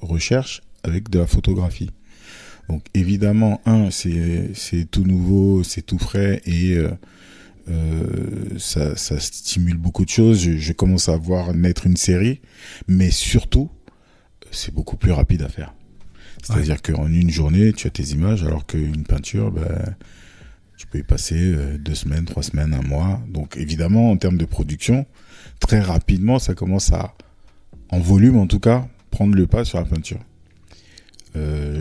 recherche avec de la photographie. Donc évidemment, c'est tout nouveau, c'est tout frais et ça stimule beaucoup de choses. Je commence à voir naître une série, mais surtout, c'est beaucoup plus rapide à faire. C'est-à-dire qu'en une journée, tu as tes images, alors qu'une peinture, tu peux y passer 2 semaines, 3 semaines, 1 mois. Donc évidemment, en termes de production, très rapidement, ça commence à, en volume en tout cas, prendre le pas sur la peinture.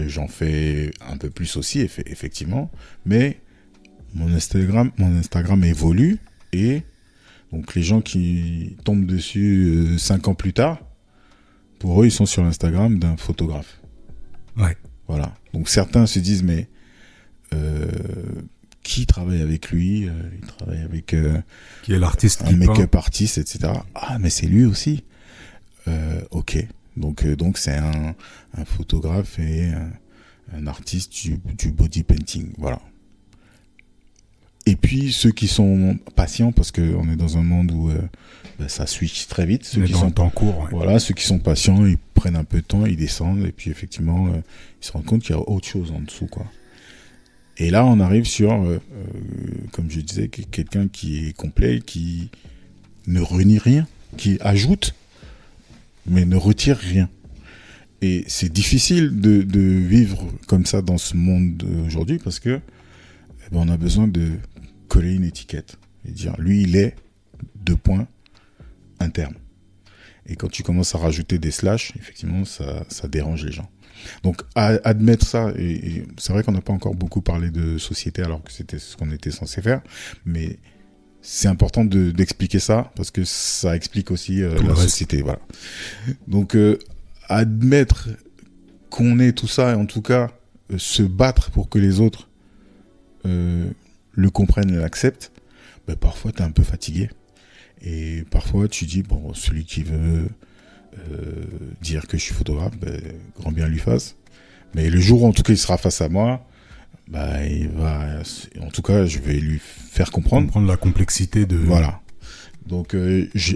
J'en fais un peu plus aussi, effectivement, mais mon Instagram évolue et donc les gens qui tombent dessus 5 ans plus tard, pour eux, ils sont sur l'Instagram d'un photographe. Ouais. Voilà. Donc certains se disent, mais qui travaille avec lui Il travaille avec qui est l'artiste un make-up artiste, etc. Ah, mais c'est lui aussi. Ok. Donc c'est un photographe et un artiste du body painting. Voilà. Et puis ceux qui sont patients, parce qu'on est dans un monde où ça switch très vite. Ceux qui sont en cours. Ouais. Voilà, ceux qui sont patients, ils prennent un peu de temps, ils descendent, et puis effectivement, ils se rendent compte qu'il y a autre chose en dessous, quoi. Et là, on arrive sur, comme je disais, quelqu'un qui est complet, qui ne renie rien, qui ajoute, mais ne retire rien. Et c'est difficile de vivre comme ça dans ce monde aujourd'hui, parce que on a besoin de coller une étiquette et dire, lui, il est, 2 points, un terme. Et quand tu commences à rajouter des slash, effectivement, ça dérange les gens. Donc, admettre ça, et c'est vrai qu'on n'a pas encore beaucoup parlé de société alors que c'était ce qu'on était censé faire, mais c'est important d'expliquer ça parce que ça explique aussi la société. Voilà. Donc, admettre qu'on est tout ça et en tout cas se battre pour que les autres le comprennent et l'acceptent, parfois tu es un peu fatigué. Et parfois tu dis, bon, celui qui veut dire que je suis photographe, grand bien lui fasse. Mais le jour où en tout cas il sera face à moi, il va, en tout cas je vais lui faire comprendre la complexité de... Voilà. Donc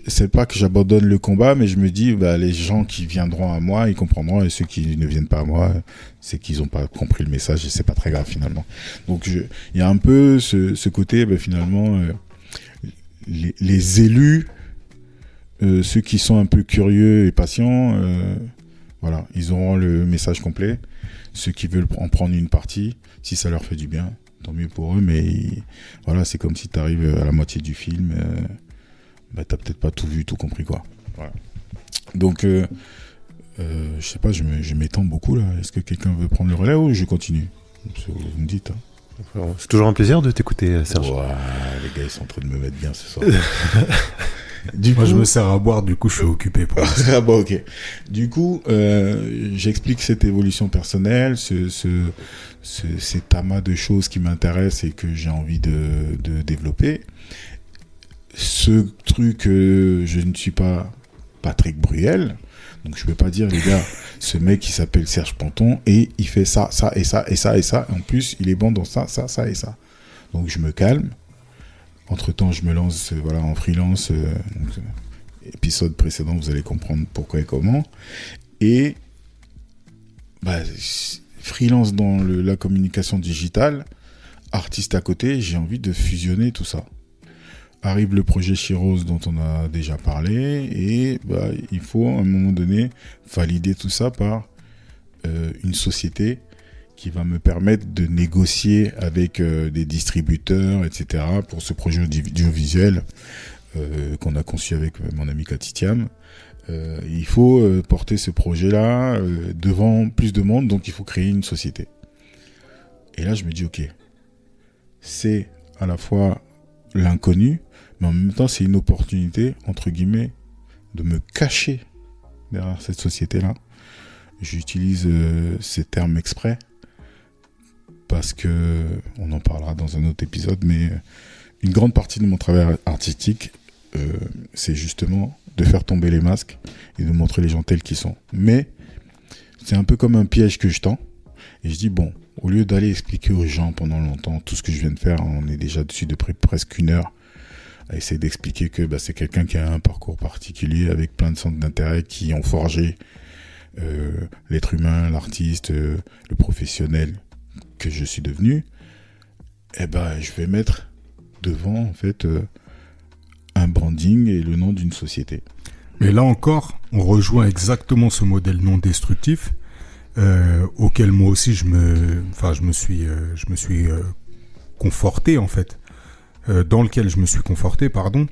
c'est pas que j'abandonne le combat, mais je me dis, les gens qui viendront à moi, ils comprendront, et ceux qui ne viennent pas à moi, c'est qu'ils n'ont pas compris le message, et c'est pas très grave finalement. Donc il y a un peu ce côté, finalement, les élus, ceux qui sont un peu curieux et patients, voilà, ils auront le message complet. Ceux qui veulent en prendre une partie, si ça leur fait du bien, tant mieux pour eux, mais voilà, c'est comme si tu arrives à la moitié du film, t'as peut-être pas tout vu, tout compris, quoi. Voilà. Donc, je sais pas, je m'étends beaucoup là. Est-ce que quelqu'un veut prendre le relais ou je continue? Vous me dites, hein. C'est toujours un plaisir de t'écouter, Serge. Ouah, les gars, ils sont en train de me mettre bien ce soir. Moi, je me sers à boire, du coup, je suis occupé pour l'instant. Ah bon, ok. Du coup, j'explique cette évolution personnelle, cet amas de choses qui m'intéressent et que j'ai envie de développer. Ce truc, je ne suis pas Patrick Bruel, donc je peux pas dire, les gars, ce mec qui s'appelle Serge Panton et il fait ça, ça et ça et ça et ça. En plus, il est bon dans ça, ça, ça et ça. Donc je me calme. Entre-temps, je me lance en freelance. Épisode précédent, vous allez comprendre pourquoi et comment. Et freelance dans la communication digitale, artiste à côté, j'ai envie de fusionner tout ça. Arrive le projet Chiros dont on a déjà parlé et il faut à un moment donné valider tout ça par une société qui va me permettre de négocier avec des distributeurs, etc. pour ce projet audiovisuel qu'on a conçu avec mon ami Katitiam. Il faut porter ce projet-là devant plus de monde, donc il faut créer une société. Et là, je me dis, ok, c'est à la fois l'inconnu, mais en même temps, c'est une opportunité, entre guillemets, de me cacher derrière cette société-là. J'utilise ces termes exprès, parce que on en parlera dans un autre épisode, mais une grande partie de mon travail artistique, c'est justement de faire tomber les masques et de montrer les gens tels qu'ils sont. Mais c'est un peu comme un piège que je tends, et je dis, bon, au lieu d'aller expliquer aux gens pendant longtemps tout ce que je viens de faire, on est déjà dessus depuis presque 1 heure, à essayer d'expliquer que c'est quelqu'un qui a un parcours particulier avec plein de centres d'intérêt qui ont forgé l'être humain, l'artiste, le professionnel que je suis devenu. Je vais mettre devant en fait un branding et le nom d'une société. Mais là encore, on rejoint exactement ce modèle non destructif auquel moi aussi je me suis conforté en fait, dans lequel je me suis conforté, pardon.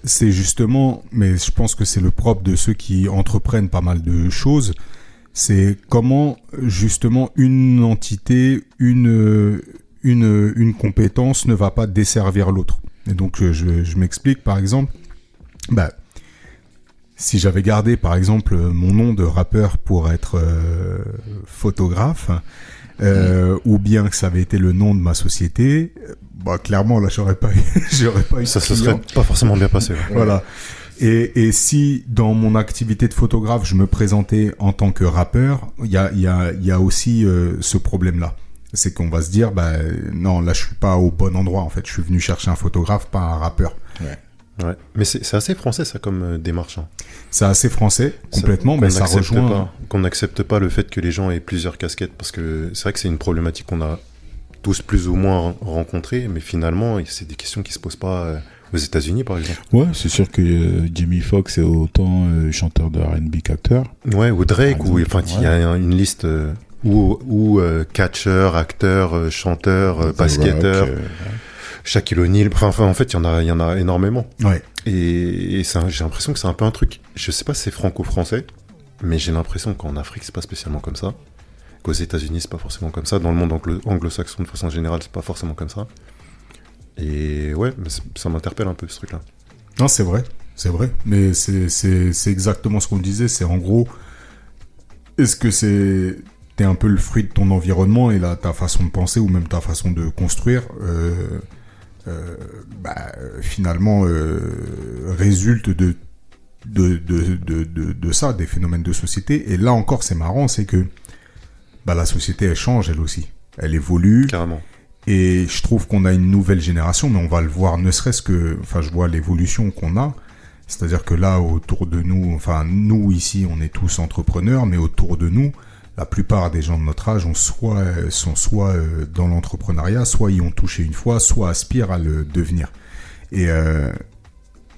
C'est justement, mais je pense que c'est le propre de ceux qui entreprennent pas mal de choses, c'est comment justement une entité, une compétence ne va pas desservir l'autre. Et donc je m'explique, par exemple, si j'avais gardé par exemple mon nom de rappeur pour être photographe, ou bien que ça avait été le nom de ma société, clairement là j'aurais pas eu ça se serait pas forcément bien passé. Ouais. Voilà. Et si dans mon activité de photographe je me présentais en tant que rappeur, il y a aussi ce problème là. C'est qu'on va se dire non, là je suis pas au bon endroit en fait, je suis venu chercher un photographe, pas un rappeur. Ouais. Mais c'est assez français ça comme démarche. Hein. C'est assez français complètement, mais ça rejoint qu'on n'accepte pas le fait que les gens aient plusieurs casquettes, parce que c'est vrai que c'est une problématique qu'on a tous plus ou moins rencontrées, mais finalement c'est des questions qui se posent pas aux États-Unis par exemple. Ouais, c'est sûr que Jamie Foxx est autant chanteur de R&B qu'acteur. Ouais, ou Drake, ou enfin il y a une liste ou catcheur, acteur, chanteur, basketteur. Shaquille O'Neal, enfin en fait il y en a énormément. Ouais. Et j'ai l'impression que c'est un peu un truc, je sais pas si c'est franco-français, mais j'ai l'impression qu'en Afrique, c'est pas spécialement comme ça. Qu'aux États-Unis, c'est pas forcément comme ça. Dans le monde anglo-saxon, de façon générale, c'est pas forcément comme ça. Et ouais, mais ça m'interpelle un peu, ce truc-là. Non, c'est vrai. Mais c'est exactement ce qu'on disait. C'est en gros, est-ce que t'es un peu le fruit de ton environnement et là, ta façon de penser ou même ta façon de construire finalement résulte de ça, des phénomènes de société. Et là encore, c'est marrant, c'est que la société, elle change, elle aussi. Elle évolue. Carrément. Et je trouve qu'on a une nouvelle génération, mais on va le voir, ne serait-ce que... Enfin, je vois l'évolution qu'on a. C'est-à-dire que là, autour de nous... Enfin, nous, ici, on est tous entrepreneurs, mais autour de nous, la plupart des gens de notre âge sont soit dans l'entrepreneuriat, soit y ont touché une fois, soit aspirent à le devenir. Et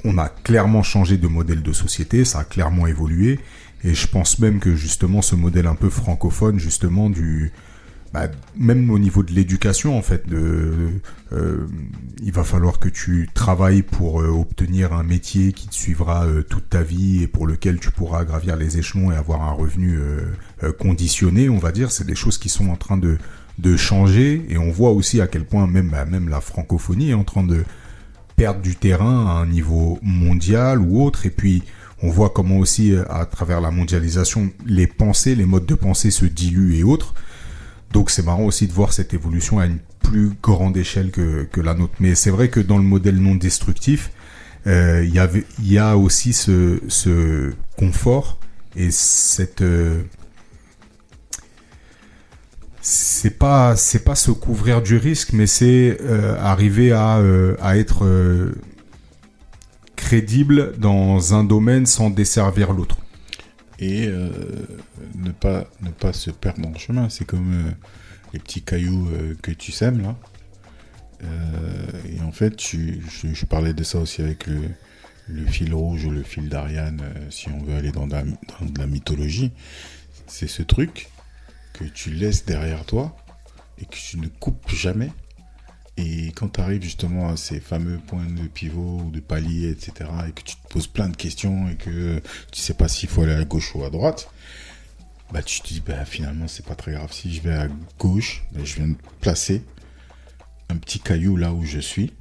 on a clairement changé de modèle de société, ça a clairement évolué. Et je pense même que, justement, ce modèle un peu francophone, justement, même au niveau de l'éducation, en fait, il va falloir que tu travailles pour obtenir un métier qui te suivra toute ta vie et pour lequel tu pourras gravir les échelons et avoir un revenu conditionné, on va dire. C'est des choses qui sont en train de changer et on voit aussi à quel point même la francophonie est en train de perdre du terrain à un niveau mondial ou autre. Et puis, on voit comment aussi, à travers la mondialisation, les modes de pensée se diluent et autres. Donc c'est marrant aussi de voir cette évolution à une plus grande échelle que la nôtre. Mais c'est vrai que dans le modèle non destructif, il y a aussi ce confort et cette... c'est pas se couvrir du risque, mais c'est arriver à être crédible dans un domaine sans desservir l'autre. Et ne pas se perdre dans le chemin. C'est comme les petits cailloux que tu sèmes là. Et en fait, je parlais de ça aussi avec le fil rouge ou le fil d'Ariane, si on veut aller dans de la mythologie. C'est ce truc que tu laisses derrière toi et que tu ne coupes jamais. Et quand tu arrives justement à ces fameux points de pivot ou de palier, etc., et que tu te poses plein de questions et que tu sais pas s'il faut aller à gauche ou à droite, tu te dis, finalement, c'est pas très grave. Si je vais à gauche, je viens de placer un petit caillou là où je suis.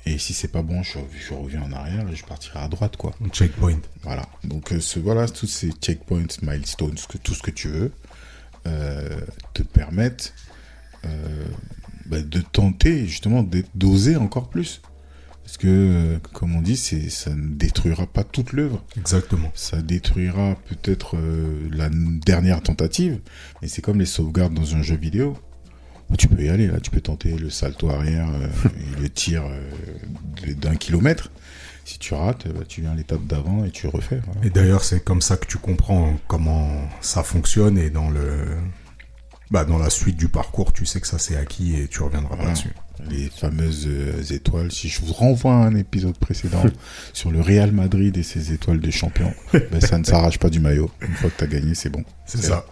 Et si c'est pas bon, je reviens en arrière et je partirai à droite, quoi. Un checkpoint. Voilà. Donc, tous ces checkpoints, milestones, tout ce que tu veux, te permettent de tenter, justement, d'oser encore plus. Parce que, comme on dit, ça ne détruira pas toute l'œuvre. Exactement. Ça détruira peut-être la dernière tentative, mais c'est comme les sauvegardes dans un jeu vidéo. Tu peux y aller, là, tu peux tenter le salto arrière et le tir d'1 kilomètre. Si tu rates, tu viens à l'étape d'avant et tu refais. Voilà. Et d'ailleurs, c'est comme ça que tu comprends comment ça fonctionne et dans la suite du parcours, tu sais que ça c'est acquis et tu reviendras pas dessus. Les fameuses étoiles. Si je vous renvoie à un épisode précédent sur le Real Madrid et ses étoiles de champion, ça ne s'arrache pas du maillot. Une fois que tu as gagné, c'est bon. C'est ça. Là.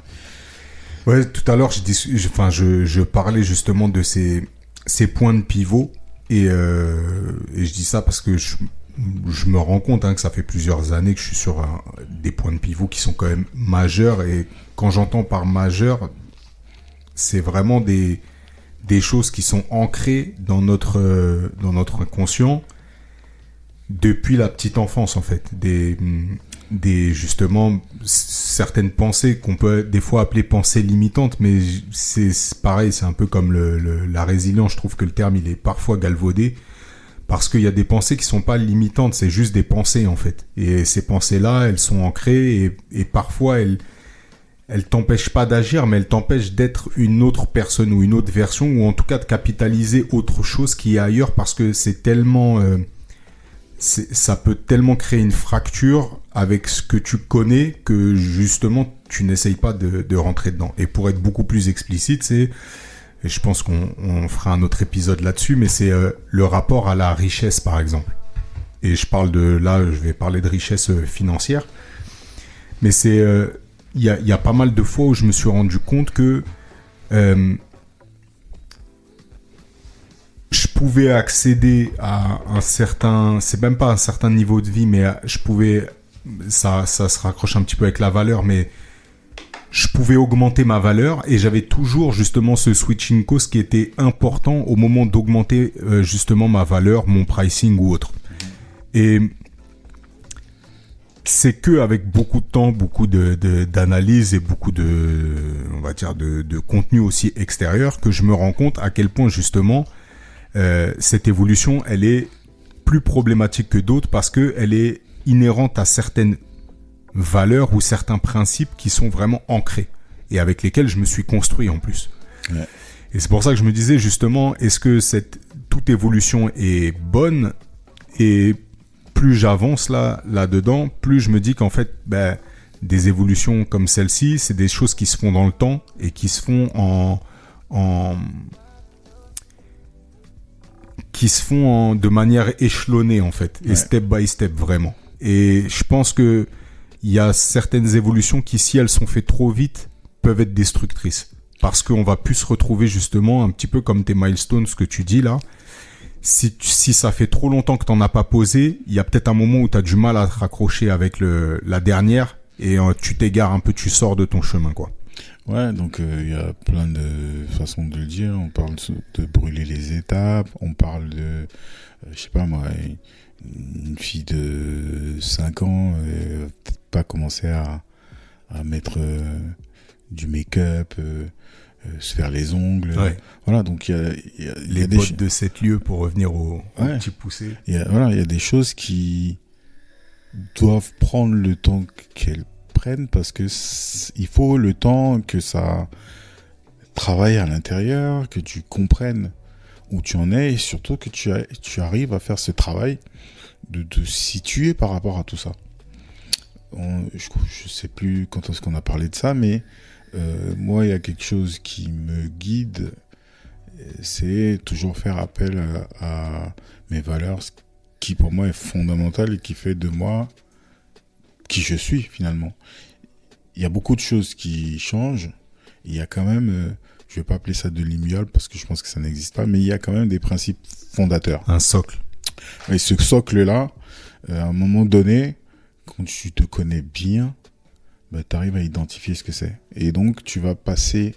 Ouais, tout à l'heure, je parlais justement de ces points de pivot et je dis ça parce que je me rends compte que ça fait plusieurs années que je suis sur des points de pivot qui sont quand même majeurs et quand j'entends par majeur, c'est vraiment des choses qui sont ancrées dans notre inconscient depuis la petite enfance en fait, justement certaines pensées qu'on peut des fois appeler pensées limitantes, mais c'est pareil, c'est un peu comme la résilience. Je trouve que le terme il est parfois galvaudé parce qu'il y a des pensées qui sont pas limitantes, c'est juste des pensées en fait, et ces pensées là elles sont ancrées et parfois elles t'empêchent pas d'agir, mais elles t'empêchent d'être une autre personne ou une autre version, ou en tout cas de capitaliser autre chose qui est ailleurs, parce que c'est tellement... ça peut tellement créer une fracture avec ce que tu connais que justement tu n'essayes pas de rentrer dedans. Et pour être beaucoup plus explicite, et je pense qu'on fera un autre épisode là-dessus, mais c'est le rapport à la richesse par exemple. Et je vais parler de richesse financière, mais c'est... Il y a pas mal de fois où je me suis rendu compte que je pouvais accéder à un certain, c'est même pas un certain niveau de vie, mais je pouvais, ça se raccroche un petit peu avec la valeur, mais je pouvais augmenter ma valeur et j'avais toujours justement ce switching cost qui était important au moment d'augmenter justement ma valeur, mon pricing ou autre. Et c'est que avec beaucoup de temps, beaucoup d'analyse et beaucoup on va dire de contenu aussi extérieur que je me rends compte à quel point justement cette évolution, elle est plus problématique que d'autres parce que elle est inhérente à certaines valeurs ou certains principes qui sont vraiment ancrés et avec lesquels je me suis construit en plus. Ouais. Et c'est pour ça que je me disais justement, est-ce que toute évolution est bonne? Et plus j'avance là-dedans, plus je me dis qu'en fait, des évolutions comme celle-ci, c'est des choses qui se font dans le temps et qui se font de manière échelonnée en fait, et step by step vraiment. Et je pense que il y a certaines évolutions qui, si elles sont faites trop vite, peuvent être destructrices. Parce qu'on va plus se retrouver justement un petit peu comme tes milestones, ce que tu dis là. Si ça fait trop longtemps que t'en as pas posé, il y a peut-être un moment où tu as du mal à te raccrocher avec la dernière et tu t'égares un peu, tu sors de ton chemin, quoi. Ouais, donc il y a plein de façons de le dire. On parle de brûler les étapes, on parle de, je sais pas moi, une fille de 5 ans peut-être pas commencer à mettre du make-up, se faire les ongles. Ouais. Voilà, donc il y a les bottes de 7 lieues pour revenir au petit poussé. Il y a des choses qui doivent prendre le temps qu'elles prennent parce que il faut le temps que ça travaille à l'intérieur, que tu comprennes où tu en es et surtout que tu arrives à faire ce travail de te situer par rapport à tout ça. Je sais plus quand est-ce qu'on a parlé de ça, mais moi, il y a quelque chose qui me guide, c'est toujours faire appel à mes valeurs, ce qui pour moi est fondamental et qui fait de moi qui je suis finalement. Il y a beaucoup de choses qui changent. Il y a quand même, je vais pas appeler ça de l'immuable parce que je pense que ça n'existe pas, mais il y a quand même des principes fondateurs. Un socle. Et ce socle-là, à un moment donné, quand tu te connais bien, tu arrives à identifier ce que c'est. Et donc, tu vas passer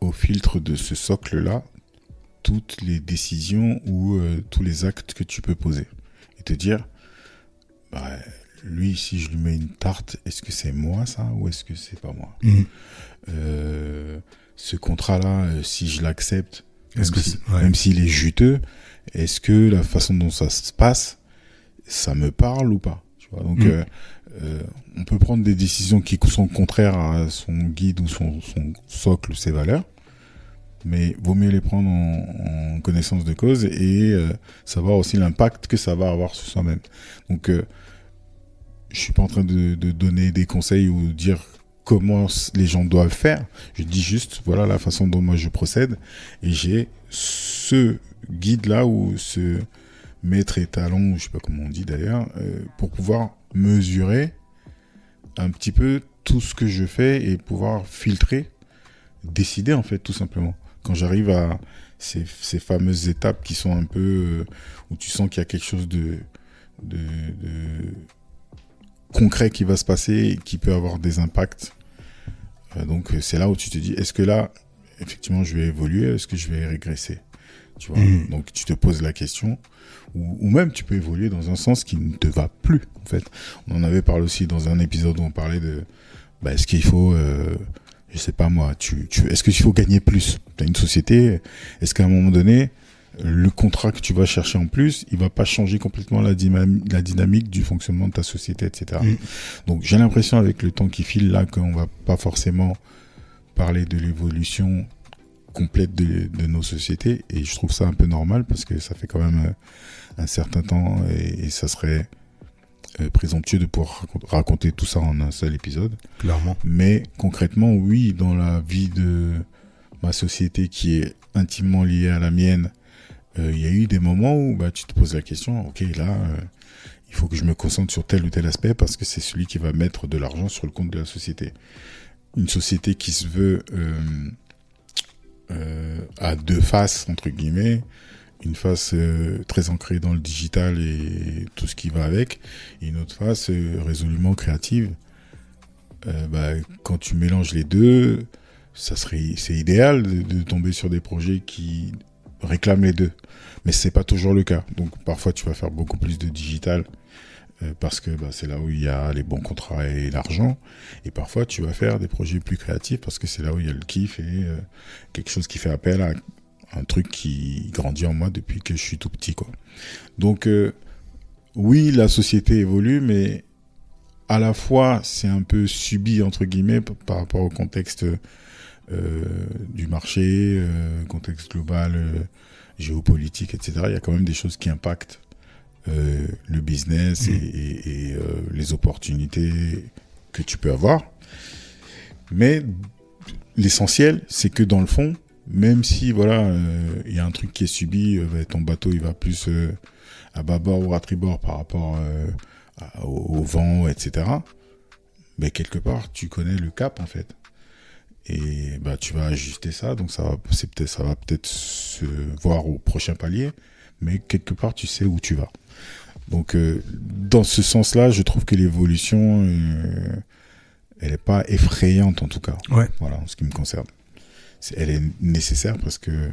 au filtre de ce socle-là toutes les décisions ou tous les actes que tu peux poser. Et te dire, lui, si je lui mets une tarte, est-ce que c'est moi ça ou est-ce que c'est pas moi ? Ce contrat-là, si je l'accepte, même s'il est juteux, est-ce que la façon dont ça se passe, ça me parle ou pas ? Tu vois, donc, on peut prendre des décisions qui sont contraires à son guide ou son socle ou ses valeurs, mais vaut mieux les prendre en connaissance de cause et savoir aussi l'impact que ça va avoir sur soi-même. Donc, je suis pas en train de donner des conseils ou dire comment les gens doivent faire. Je dis juste, voilà la façon dont moi je procède et j'ai ce guide-là ou ce maître étalon, je sais pas comment on dit d'ailleurs, pour pouvoir mesurer un petit peu tout ce que je fais et pouvoir filtrer, décider en fait tout simplement. Quand j'arrive à ces fameuses étapes qui sont un peu où tu sens qu'il y a quelque chose de concret qui va se passer et qui peut avoir des impacts. Donc c'est là où tu te dis, est-ce que là effectivement je vais évoluer, est-ce que je vais régresser, tu vois. Donc tu te poses la question, ou même tu peux évoluer dans un sens qui ne te va plus en fait. On en avait parlé aussi dans un épisode où on parlait de est-ce qu'il faut je sais pas moi, est-ce qu'il faut gagner plus? Tu as une société, est-ce qu'à un moment donné le contrat que tu vas chercher en plus, il va pas changer complètement la dynamique du fonctionnement de ta société, etc. Donc j'ai l'impression avec le temps qui file là qu'on va pas forcément parler de l'évolution complète de nos sociétés et je trouve ça un peu normal parce que ça fait quand même un certain temps et ça serait présomptueux de pouvoir raconter tout ça en un seul épisode. Clairement. Mais concrètement, oui, dans la vie de ma société qui est intimement liée à la mienne, il y a eu des moments où tu te poses la question, ok, là, il faut que je me concentre sur tel ou tel aspect parce que c'est celui qui va mettre de l'argent sur le compte de la société. Une société qui se veut à deux faces, entre guillemets, une face très ancrée dans le digital et tout ce qui va avec, et une autre face résolument créative. Quand tu mélanges les deux, c'est idéal de tomber sur des projets qui réclament les deux. Mais c'est pas toujours le cas. Donc parfois tu vas faire beaucoup plus de digital parce que c'est là où il y a les bons contrats et l'argent. Et parfois tu vas faire des projets plus créatifs parce que c'est là où il y a le kiff et quelque chose qui fait appel à un truc qui grandit en moi depuis que je suis tout petit, quoi. Donc oui, la société évolue, mais à la fois c'est un peu subi entre guillemets par rapport au contexte du marché, contexte global, géopolitique, etc. Il y a quand même des choses qui impactent le business et les opportunités que tu peux avoir. Mais l'essentiel, c'est que dans le fond, même si il y a un truc qui est subi, ton bateau il va plus à bâbord ou à tribord par rapport au vent, etc. Mais quelque part, tu connais le cap en fait. Et tu vas ajuster ça, donc ça va peut-être se voir au prochain palier, mais quelque part tu sais où tu vas. Donc dans ce sens-là, je trouve que l'évolution elle est pas effrayante en tout cas. Ouais. Voilà, en ce qui me concerne. Elle est nécessaire parce que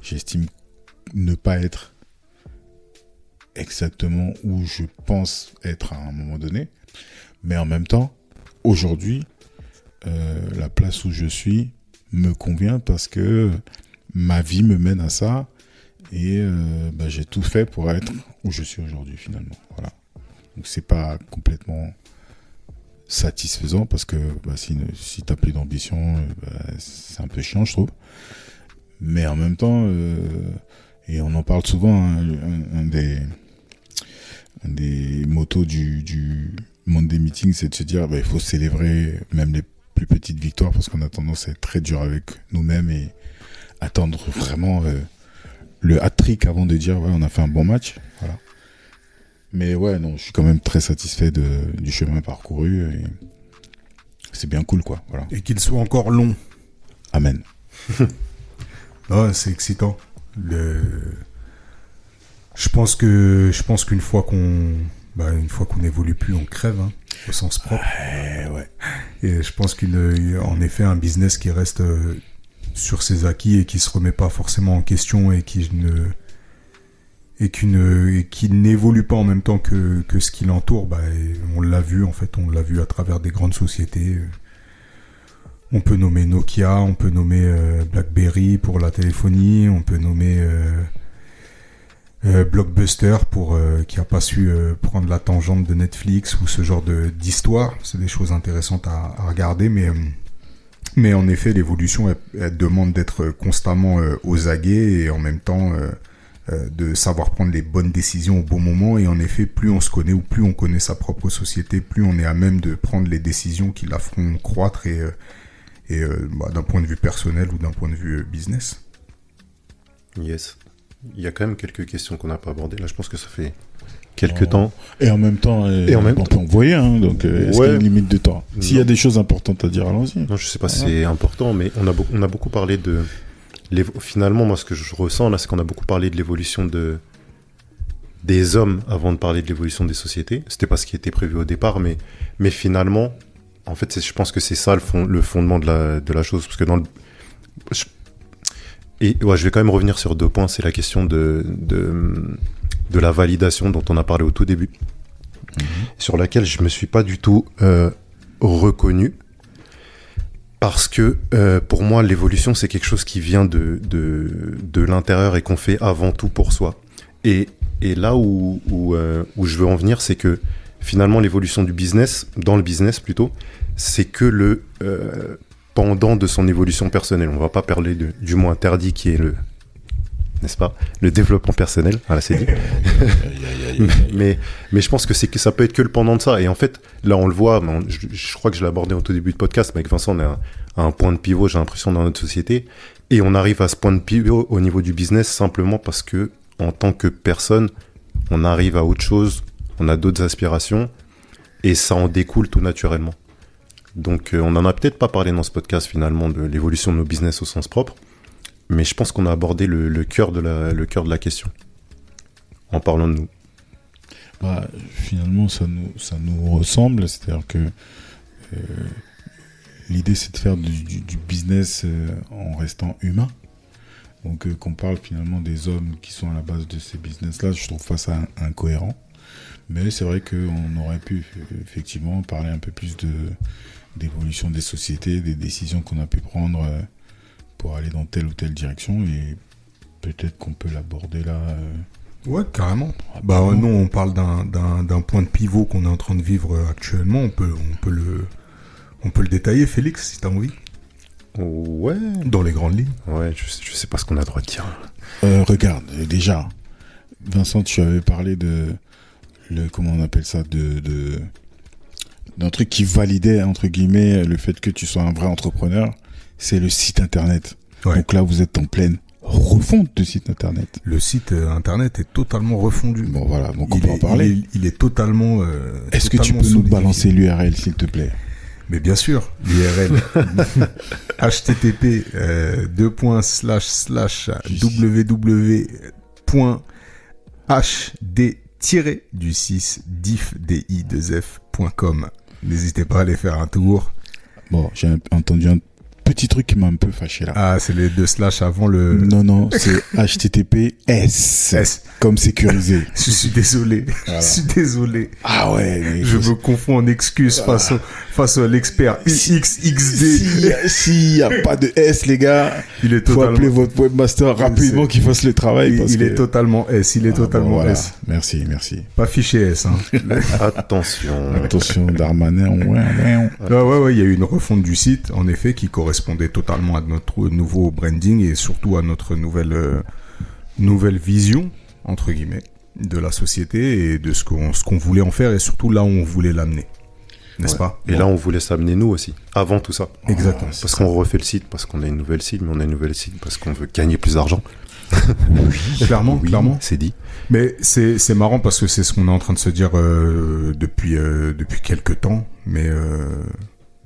j'estime ne pas être exactement où je pense être à un moment donné, mais en même temps, aujourd'hui, la place où je suis me convient parce que ma vie me mène à ça et j'ai tout fait pour être où je suis aujourd'hui finalement. Voilà. Donc c'est pas complètement satisfaisant parce que si t'as plus d'ambition, c'est un peu chiant, je trouve. Mais en même temps, et on en parle souvent, hein, un des mottos du monde des meetings, c'est de se dire il faut célébrer même les plus petites victoires parce qu'on a tendance à être très dur avec nous-mêmes et attendre vraiment le hat-trick avant de dire on a fait un bon match. Voilà. Mais je suis quand même très satisfait du chemin parcouru et c'est bien cool, quoi. Voilà. Et qu'il soit encore long. Amen. C'est excitant. Je pense qu'une fois qu'on n'évolue plus, on crève, hein, au sens propre. Ouais. Et je pense qu'en effet, un business qui reste sur ses acquis et qui se remet pas forcément en question et qui n'évolue pas en même temps que ce qui l'entoure, on l'a vu à travers des grandes sociétés. On peut nommer Nokia, on peut nommer BlackBerry pour la téléphonie, on peut nommer Blockbuster qui a pas su prendre la tangente de Netflix ou ce genre d'histoire. C'est des choses intéressantes à regarder, mais en effet l'évolution elle demande d'être constamment aux aguets et en même temps de savoir prendre les bonnes décisions au bon moment. Et en effet, plus on se connaît ou plus on connaît sa propre société, plus on est à même de prendre les décisions qui la feront croître et d'un point de vue personnel ou d'un point de vue business. Yes. Il y a quand même quelques questions qu'on n'a pas abordées. Là, je pense que ça fait quelques temps. Et en même temps, on peut envoyer. Hein, donc, est-ce qu'il y a une limite de temps ? S'il y a des choses importantes à dire, allons-y. Non, je sais pas si c'est important, mais on a beaucoup parlé de... Finalement, moi, ce que je ressens là, c'est qu'on a beaucoup parlé de l'évolution des hommes avant de parler de l'évolution des sociétés. C'était pas ce qui était prévu au départ, mais finalement, en fait, je pense que c'est ça le fondement de la chose. Parce que je vais quand même revenir sur 2 points. C'est la question de la validation dont on a parlé au tout début, sur laquelle je me suis pas du tout reconnu. Parce que pour moi, l'évolution, c'est quelque chose qui vient de l'intérieur et qu'on fait avant tout pour soi. Et là où je veux en venir, c'est que finalement, l'évolution du business, dans le business plutôt, c'est que le pendant de son évolution personnelle. On va pas parler du mot interdit qui est n'est-ce pas, le développement personnel. Voilà, c'est dit. mais je pense que ça peut être que le pendant de ça. Et en fait, là, on le voit, je crois que je l'ai abordé au tout début de podcast, mais avec Vincent, on est à un point de pivot, j'ai l'impression, dans notre société. Et on arrive à ce point de pivot au niveau du business simplement parce que, en tant que personne, on arrive à autre chose, on a d'autres aspirations, et ça en découle tout naturellement. Donc, on en a peut-être pas parlé dans ce podcast, finalement, de l'évolution de nos business au sens propre, mais je pense qu'on a abordé le cœur de la question en parlant de nous. Bah, finalement, ça nous ressemble, c'est-à-dire que l'idée, c'est de faire du business en restant humain. Donc, qu'on parle finalement des hommes qui sont à la base de ces business-là, je trouve pas ça incohérent. Mais c'est vrai qu'on aurait pu effectivement parler un peu plus d'évolution des sociétés, des décisions qu'on a pu prendre pour aller dans telle ou telle direction, et peut-être qu'on peut l'aborder là. Ouais, carrément. Bah non, on parle d'un point de pivot qu'on est en train de vivre actuellement. On peut le détailler, Félix, si t'as envie. Ouais. Dans les grandes lignes. Ouais, je sais pas ce qu'on a le droit de dire. Regarde, déjà, Vincent, tu avais parlé comment on appelle ça, d'un truc qui validait, entre guillemets, le fait que tu sois un vrai entrepreneur, c'est le site internet. Ouais. Donc là, vous êtes en pleine refonte de site internet. Le site internet est totalement refondu. Bon, voilà, donc on peut en parler. Il est totalement. Est-ce que tu peux nous balancer l'URL, s'il te plaît? Mais bien sûr, l'URL http www.hd-diff.com. N'hésitez pas à aller faire un tour. Bon, j'ai entendu un petit truc qui m'a un peu fâché là. Ah, c'est les 2 slash avant le... Non, c'est HTTPS, comme sécurisé. Je suis désolé. Voilà. Je suis désolé. Ah ouais. Mais je me confonds en excuses face à l'expert UXXD. S'il n'y a pas de S, les gars, il est faut appeler votre webmaster rapidement qu'il fasse le travail. Il est totalement S. Il est totalement bon, voilà. S. Merci. Pas fiché S. Hein. Attention, Darmanin. Ouais. Il y a eu une refonte du site, en effet, qui correspondait totalement à notre nouveau branding et surtout à notre nouvelle vision, entre guillemets, de la société et de ce qu'on voulait en faire et surtout là où on voulait l'amener. N'est-ce pas? Et là, on voulait s'amener nous aussi, avant tout ça. Exactement. Parce qu'on refait le site, parce qu'on a une nouvelle cible, mais on a une nouvelle cible parce qu'on veut gagner plus d'argent. Clairement. C'est dit. Mais c'est marrant parce que c'est ce qu'on est en train de se dire depuis quelques temps, mais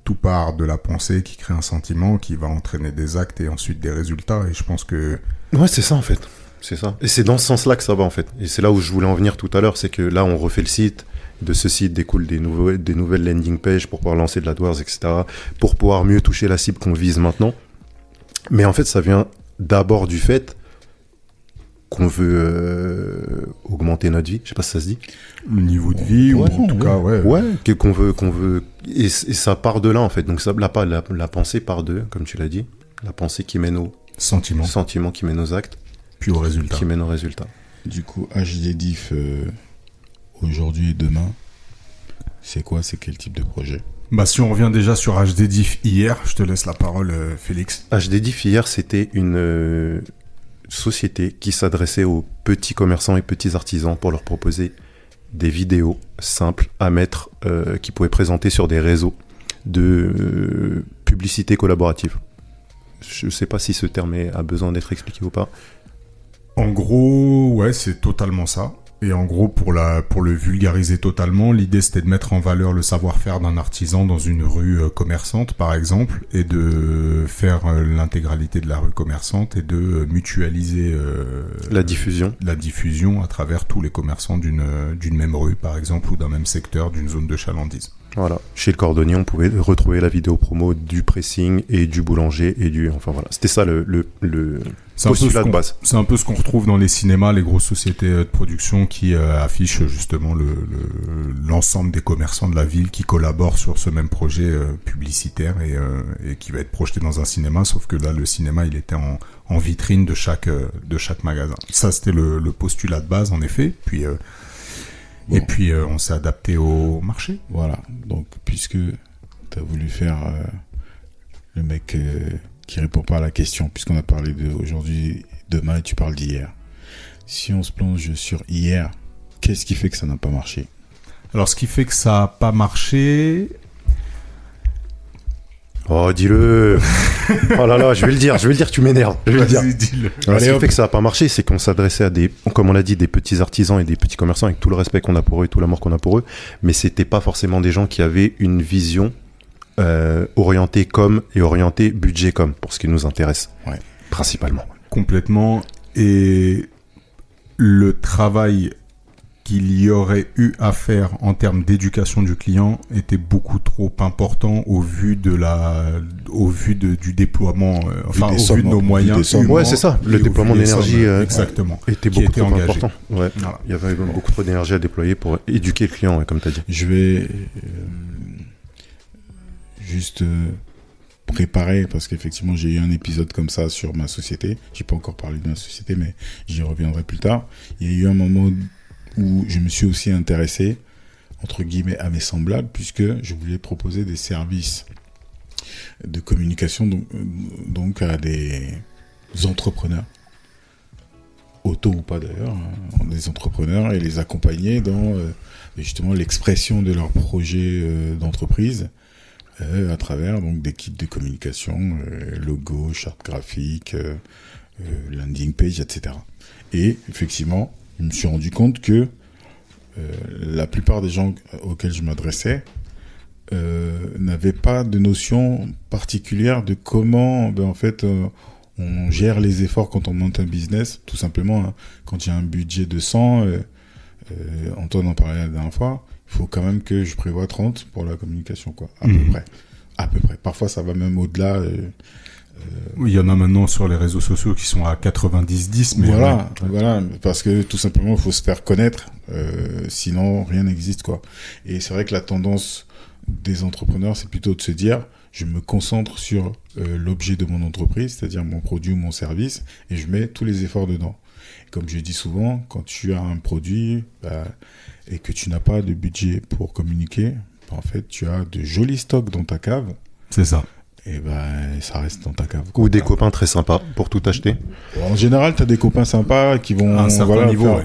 tout part de la pensée qui crée un sentiment qui va entraîner des actes et ensuite des résultats, et je pense que... Ouais, c'est ça en fait. C'est ça. Et c'est dans ce sens-là que ça va en fait. Et c'est là où je voulais en venir tout à l'heure, c'est que là, on refait le site. De ce site découlent des nouvelles landing pages pour pouvoir lancer de l'AdWords, etc. Pour pouvoir mieux toucher la cible qu'on vise maintenant. Mais en fait, ça vient d'abord du fait qu'on veut augmenter notre vie. Je sais pas si ça se dit. Le niveau de vie, ou en tout cas, ouais. Ouais, qu'on veut. Et ça part de là, en fait. Donc, ça, la pensée part de, comme tu l'as dit, la pensée qui mène au sentiment qui mène aux actes. Puis au résultat. Qui mène au résultat. Du coup, HDDiff, aujourd'hui et demain, c'est quoi? C'est quel type de projet? Bah, si on revient déjà sur HDDiff hier, je te laisse la parole, Félix. HDDiff hier, c'était une société qui s'adressait aux petits commerçants et petits artisans pour leur proposer des vidéos simples à mettre, qui pouvaient présenter sur des réseaux de publicité collaborative. Je ne sais pas si ce terme a besoin d'être expliqué ou pas. En gros, ouais, c'est totalement ça. Et en gros, pour le vulgariser totalement, l'idée c'était de mettre en valeur le savoir-faire d'un artisan dans une rue commerçante, par exemple, et de faire l'intégralité de la rue commerçante et de mutualiser la diffusion à travers tous les commerçants d'une même rue, par exemple, ou d'un même secteur, d'une zone de chalandise. Voilà. Chez le cordonnier, on pouvait retrouver la vidéo promo du pressing et du boulanger et enfin voilà. C'était ça le postulat de base. C'est un peu ce qu'on retrouve dans les cinémas, les grosses sociétés de production qui affichent justement l'ensemble des commerçants de la ville qui collaborent sur ce même projet publicitaire et qui va être projeté dans un cinéma, sauf que là, le cinéma, il était en vitrine de chaque magasin. Ça, c'était le postulat de base, en effet. Puis... Bon. Et puis, on s'est adapté au marché. Voilà. Donc, puisque tu as voulu faire le mec qui répond pas à la question, puisqu'on a parlé d'aujourd'hui, demain, et tu parles d'hier. Si on se plonge sur hier, qu'est-ce qui fait que ça n'a pas marché? Alors, ce qui fait que ça n'a pas marché... Oh, dis-le. Oh là là, je vais le dire, tu m'énerves. Dis-le. Alors, ce qui fait que ça n'a pas marché, c'est qu'on s'adressait à comme on l'a dit, des petits artisans et des petits commerçants avec tout le respect qu'on a pour eux et tout l'amour qu'on a pour eux, mais c'était pas forcément des gens qui avaient une vision orientée com et orientée budget com, pour ce qui nous intéresse, principalement. Complètement. Et le travail qu'il y aurait eu à faire en termes d'éducation du client était beaucoup trop important au vu du déploiement, au vu de nos moyens humains. Ouais, c'est ça. Le déploiement d'énergie exactement, était beaucoup trop important. Ouais. Voilà. Il y avait beaucoup trop d'énergie à déployer pour éduquer le client, comme tu as dit. Je vais juste préparer, parce qu'effectivement j'ai eu un épisode comme ça sur ma société. J'ai pas encore parlé de ma société, mais j'y reviendrai plus tard. Il y a eu un moment où je me suis aussi intéressé, entre guillemets, à mes semblables, puisque je voulais proposer des services de communication donc à des entrepreneurs, auto ou pas d'ailleurs, des entrepreneurs, et les accompagner dans justement l'expression de leurs projets d'entreprise à travers donc des kits de communication, logo, charte graphique, landing page, etc. Et effectivement, je me suis rendu compte que la plupart des gens auxquels je m'adressais n'avaient pas de notion particulière de comment on gère les efforts quand on monte un business. Tout simplement, hein, quand j'ai un budget de 100, Antoine en parlait la dernière fois, il faut quand même que je prévoie 30 pour la communication, quoi, à peu près. À peu près. Parfois, ça va même au-delà. Oui, il y en a maintenant sur les réseaux sociaux qui sont à 90-10, mais voilà, parce que tout simplement, il faut se faire connaître, sinon rien n'existe, quoi. Et c'est vrai que la tendance des entrepreneurs, c'est plutôt de se dire, je me concentre sur l'objet de mon entreprise, c'est-à-dire mon produit ou mon service, et je mets tous les efforts dedans. Et comme je dis souvent, quand tu as un produit et que tu n'as pas de budget pour communiquer, en fait, tu as de jolis stocks dans ta cave. C'est ça. Et ça reste dans ta cave. Ou des copains très sympas pour tout acheter. En général, tu as des copains sympas qui vont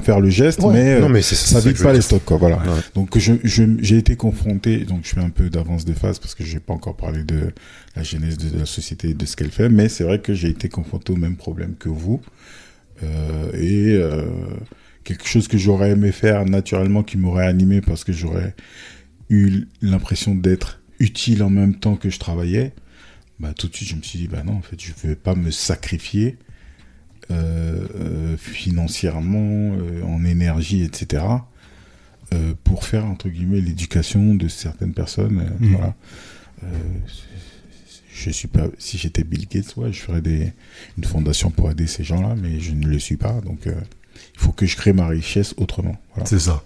faire le geste, mais ça vide pas les stocks, quoi. Voilà. Ouais. Donc j'ai été confronté, donc je fais un peu d'avance de phase parce que j'ai pas encore parlé de la genèse de la société et de ce qu'elle fait, mais c'est vrai que j'ai été confronté au même problème que vous. Quelque chose que j'aurais aimé faire naturellement, qui m'aurait animé parce que j'aurais eu l'impression d'être utile en même temps que je travaillais. Tout de suite, je me suis dit, non, en fait, je ne vais pas me sacrifier financièrement, en énergie, etc., pour faire, entre guillemets, l'éducation de certaines personnes. Voilà. Je suis pas, si j'étais Bill Gates, je ferais une fondation pour aider ces gens-là, mais je ne le suis pas. Donc, il faut que je crée ma richesse autrement. Voilà. C'est ça.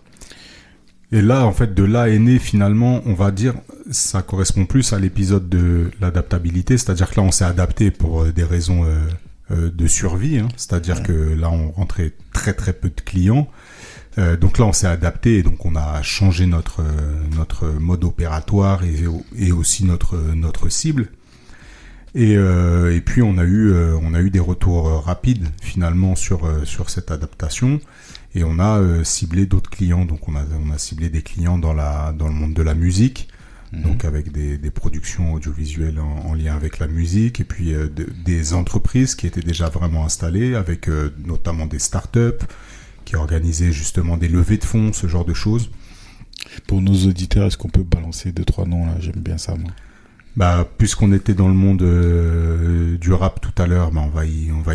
Et là, en fait, de là est né finalement, on va dire, ça correspond plus à l'épisode de l'adaptabilité, c'est-à-dire que là, on s'est adapté pour des raisons de survie, hein. C'est-à-dire que là, on rentrait très très peu de clients, donc là, on s'est adapté et donc on a changé notre mode opératoire et aussi notre cible. Et puis on a eu des retours rapides finalement sur cette adaptation. Et on a ciblé d'autres clients, donc on a ciblé des clients dans le monde de la musique, donc avec des productions audiovisuelles en lien avec la musique, et puis des entreprises qui étaient déjà vraiment installées, avec notamment des startups qui organisaient justement des levées de fonds, ce genre de choses. Pour nos auditeurs, est-ce qu'on peut balancer 2-3 noms là ? J'aime bien ça, moi. Puisqu'on était dans le monde du rap tout à l'heure, on va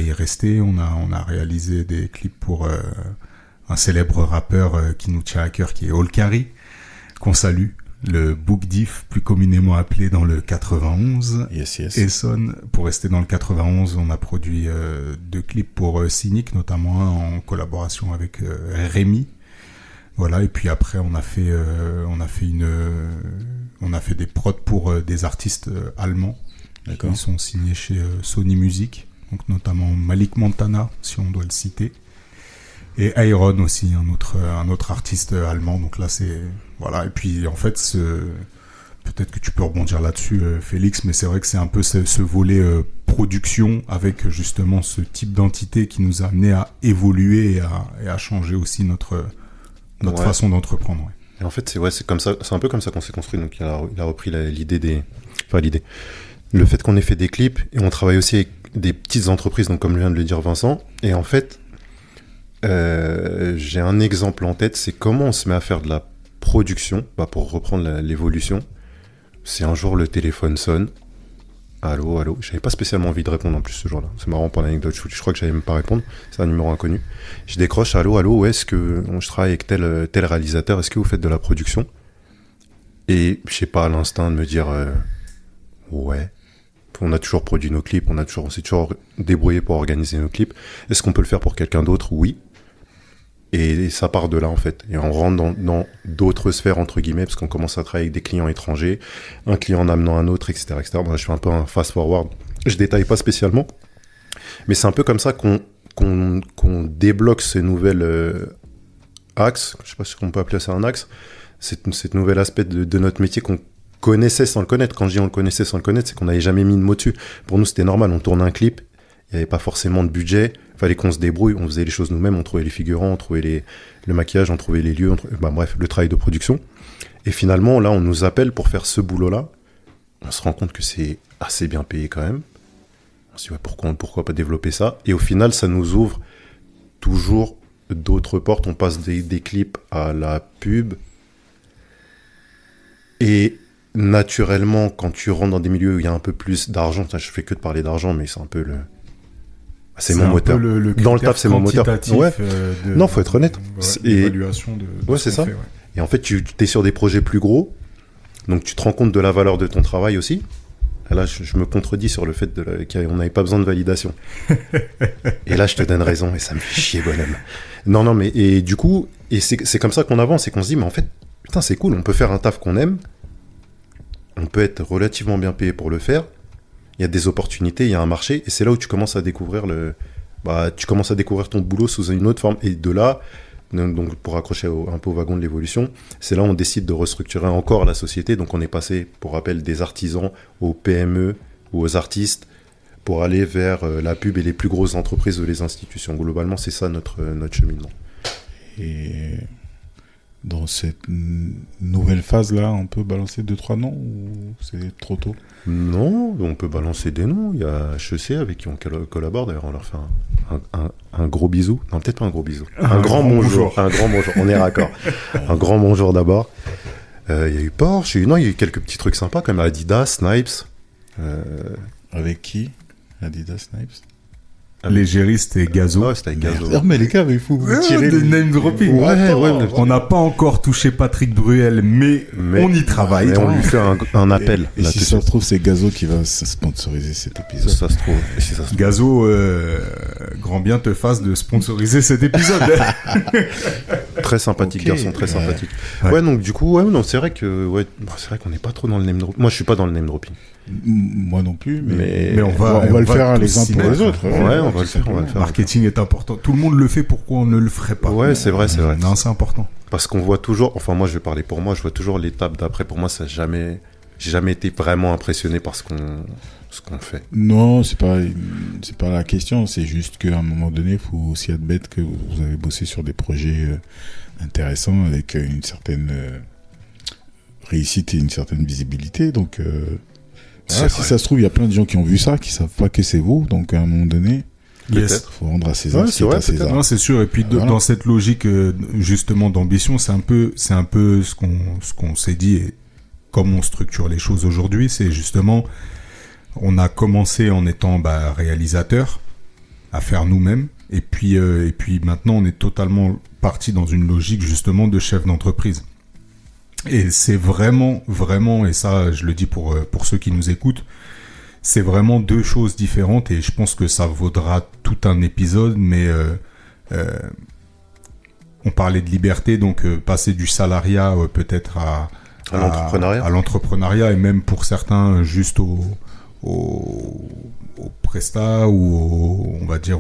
y rester. On a réalisé des clips pour un célèbre rappeur qui nous tient à cœur, qui est Olkari, qu'on salue, le Book Diff, plus communément appelé dans le 91. Yes. Essonne. Pour rester dans le 91, on a produit 2 clips pour Cynic, notamment un en collaboration avec Rémi. Voilà, et puis après on a fait des prods pour des artistes allemands. D'accord. Qui sont signés chez Sony Music, donc notamment Malik Montana, si on doit le citer. Et Iron aussi, un autre artiste allemand. Donc là, voilà. Et puis, en fait, peut-être que tu peux rebondir là-dessus, Félix, mais c'est vrai que c'est un peu ce volet production avec justement ce type d'entité qui nous a amené à évoluer et à changer aussi notre façon d'entreprendre. Ouais. Et en fait, c'est comme ça, c'est un peu comme ça qu'on s'est construit. Donc, il a repris l'idée. Le fait qu'on ait fait des clips et on travaille aussi avec des petites entreprises, donc comme vient de le dire Vincent. Et en fait, j'ai un exemple en tête, c'est comment on se met à faire de la production, pour reprendre l'évolution. C'est un jour le téléphone sonne, Allô. J'avais pas spécialement envie de répondre en plus ce jour-là. C'est marrant pour l'anecdote. Je crois que j'allais même pas répondre. C'est un numéro inconnu. Je décroche. Allô. Ouais, est-ce que je travaille avec tel réalisateur? Est-ce que vous faites de la production? Et je sais pas, à l'instinct de me dire ouais. On a toujours produit nos clips. On s'est toujours débrouillé pour organiser nos clips. Est-ce qu'on peut le faire pour quelqu'un d'autre? Oui. Et ça part de là, en fait. Et on rentre dans d'autres sphères, entre guillemets, parce qu'on commence à travailler avec des clients étrangers, un client en amenant un autre, etc., etc. Bon, je fais un peu un fast-forward. Je détaille pas spécialement. Mais c'est un peu comme ça qu'on débloque ces nouvelles axes. Je sais pas si on peut appeler ça un axe. Cette nouvel aspect de notre métier qu'on connaissait sans le connaître. Quand je dis on le connaissait sans le connaître, c'est qu'on n'avait jamais mis de mots dessus. Pour nous, c'était normal. On tournait un clip. Il n'y avait pas forcément de budget. Fallait qu'on se débrouille, on faisait les choses nous-mêmes, on trouvait les figurants, on trouvait le maquillage, on trouvait les lieux, bref, le travail de production. Et finalement, là, on nous appelle pour faire ce boulot-là. On se rend compte que c'est assez bien payé quand même. On se dit, ouais, pourquoi pas développer ça? Et au final, ça nous ouvre toujours d'autres portes. On passe des clips à la pub. Et naturellement, quand tu rentres dans des milieux où il y a un peu plus d'argent, je fais que de parler d'argent, mais c'est un peu c'est mon moteur. Dans le taf, c'est mon moteur. Ouais. Non, faut être honnête. L'évaluation de ouais, c'est ça. Fait, ouais. Et en fait, tu es sur des projets plus gros, donc tu te rends compte de la valeur de ton travail aussi. Et là, je me contredis sur le fait qu'on n'avait pas besoin de validation. Et là, je te donne raison, et ça me fait chier, bonhomme. Non, mais et du coup, et c'est comme ça qu'on avance, et qu'on se dit, mais en fait, putain, c'est cool, on peut faire un taf qu'on aime, on peut être relativement bien payé pour le faire. Il y a des opportunités, il y a un marché, et c'est là où tu commences à découvrir ton boulot sous une autre forme. Et de là, donc pour accrocher un peu au wagon de l'évolution, c'est là où on décide de restructurer encore la société. Donc on est passé, pour rappel, des artisans aux PME ou aux artistes pour aller vers la pub et les plus grosses entreprises ou les institutions. Globalement, c'est ça notre cheminement. Et dans cette nouvelle phase-là, on peut balancer 2-3 noms ou c'est trop tôt? Non, on peut balancer des noms. Il y a HEC avec qui on collabore. D'ailleurs, on leur fait un gros bisou. Non, peut-être pas un gros bisou. Un grand bonjour. Un grand bonjour. On est raccord. Un grand bonjour d'abord. Il y a eu Porsche. Il y a eu quelques petits trucs sympas comme Adidas, Snipes. Avec qui? Adidas, Snipes? Légériste et Gazo. Ouais, c'était avec Gazo. Non, mais les gars, il faut tirer des name dropping. Ouais, on n'a pas encore touché Patrick Bruel, mais on y travaille. Et on lui fait un appel. Et si ça se trouve, c'est Gazo qui va sponsoriser cet épisode. Ça se trouve. Gazo, grand bien te fasse de sponsoriser cet épisode. Très sympathique, garçon, très sympathique. Ouais, donc du coup, c'est vrai qu'on n'est pas trop dans le name dropping. Moi, je suis pas dans le name dropping. Moi non plus, mais on va le faire les uns pour les autres. Ouais, on va le faire. Marketing est important. Tout le monde le fait, pourquoi on ne le ferait pas? Ouais, c'est vrai. Non, c'est important. Parce qu'on voit toujours, enfin moi je vais parler pour moi, je vois toujours l'étape d'après. Pour moi, j'ai jamais été vraiment impressionné par ce qu'on fait. Non, c'est pas la question. C'est juste qu'à un moment donné, il faut aussi admettre que vous avez bossé sur des projets intéressants avec une certaine réussite et une certaine visibilité. Donc, si ça se trouve, il y a plein de gens qui ont vu ça, qui savent pas que c'est vous. Donc, à un moment donné, peut-être. Faut rendre à César ce qui est à César. Non, c'est sûr. Et puis dans cette logique justement d'ambition, c'est un peu ce qu'on s'est dit et comme on structure les choses aujourd'hui, c'est justement on a commencé en étant réalisateur à faire nous-mêmes et puis maintenant on est totalement parti dans une logique justement de chef d'entreprise. Et c'est vraiment, et ça je le dis pour ceux qui nous écoutent, c'est vraiment deux choses différentes et je pense que ça vaudra tout un épisode, mais on parlait de liberté, donc passer du salariat peut-être à l'entrepreneuriat et même pour certains juste au prestat ou on va dire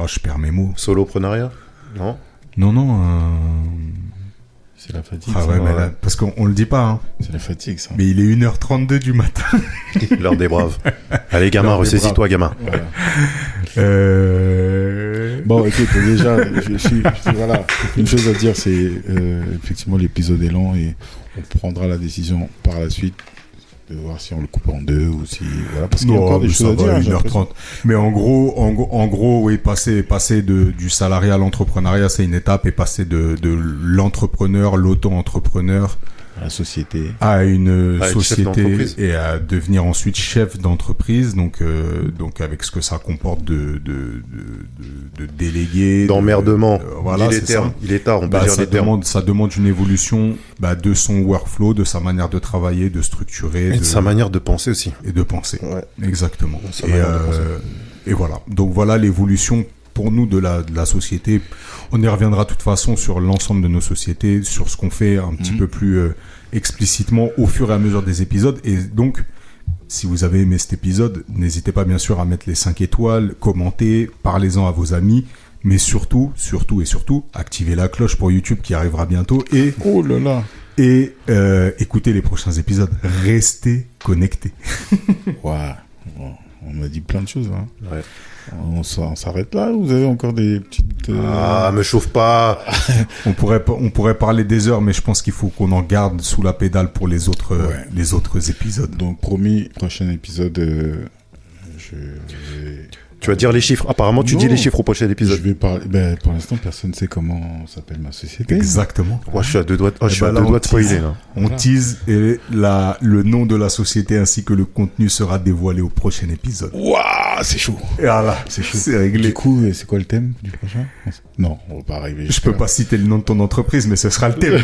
je perds mes mots. Soloprenariat? Non. C'est la fatigue. Ah ouais, mais là, parce qu'on le dit pas. Hein. C'est la fatigue, ça. Mais il est 1h32 du matin. L'heure des braves. Allez, gamin, ressaisis-toi, gamin. Voilà. Bon, écoute, déjà, voilà. Une chose à dire, c'est effectivement l'épisode est lent et on prendra la décision par la suite de voir si on le coupe en deux ou si voilà, parce qu'il y a encore des choses à dire. 1h30. Mais en gros, oui, passer du salariat à l'entrepreneuriat, c'est une étape, et passer de l'entrepreneur, l'auto-entrepreneur la société, à une chef société d'entreprise. et à devenir ensuite chef d'entreprise. Donc avec ce que ça comporte de délégués, D'emmerdement. voilà, Dis les c'est termes. ça. Il est tard, on peut dire les termes. Ça demande une évolution de son workflow, de sa manière de travailler, de structurer, Et de sa manière de penser aussi. et de penser. Ouais. Exactement. Sa manière de penser. Et voilà. Donc voilà l'évolution pour nous de la société. On y reviendra de toute façon sur l'ensemble de nos sociétés, sur ce qu'on fait un petit peu plus explicitement au fur et à mesure des épisodes. Et donc, si vous avez aimé cet épisode, n'hésitez pas bien sûr à mettre les 5 étoiles, commenter, parlez-en à vos amis, mais surtout, activez la cloche pour YouTube qui arrivera bientôt et oh là là, écoutez les prochains épisodes. Restez connectés. ouais. On a dit plein de choses. Hein. Ouais. On s'arrête là ou vous avez encore des petites... Ah, me chauffe pas. On pourrait parler des heures, mais je pense qu'il faut qu'on en garde sous la pédale pour les autres épisodes. Donc promis, prochain épisode, Tu vas dire les chiffres. Apparemment, tu Non. dis les chiffres au prochain je épisode. vais parler... pour l'instant, personne ne sait comment s'appelle ma société. Exactement. Ouais, je suis à deux doigts, je suis à là, deux on doigts de spoiler, tease. là. On Voilà. tease et le nom de la société ainsi que le contenu sera dévoilé au prochain épisode. Waouh, c'est chaud. Et voilà, C'est chaud. c'est réglé. Du coup, c'est quoi le thème du prochain? Non, on va pas arriver. Je peux pas citer le nom de ton entreprise, mais ce sera le thème.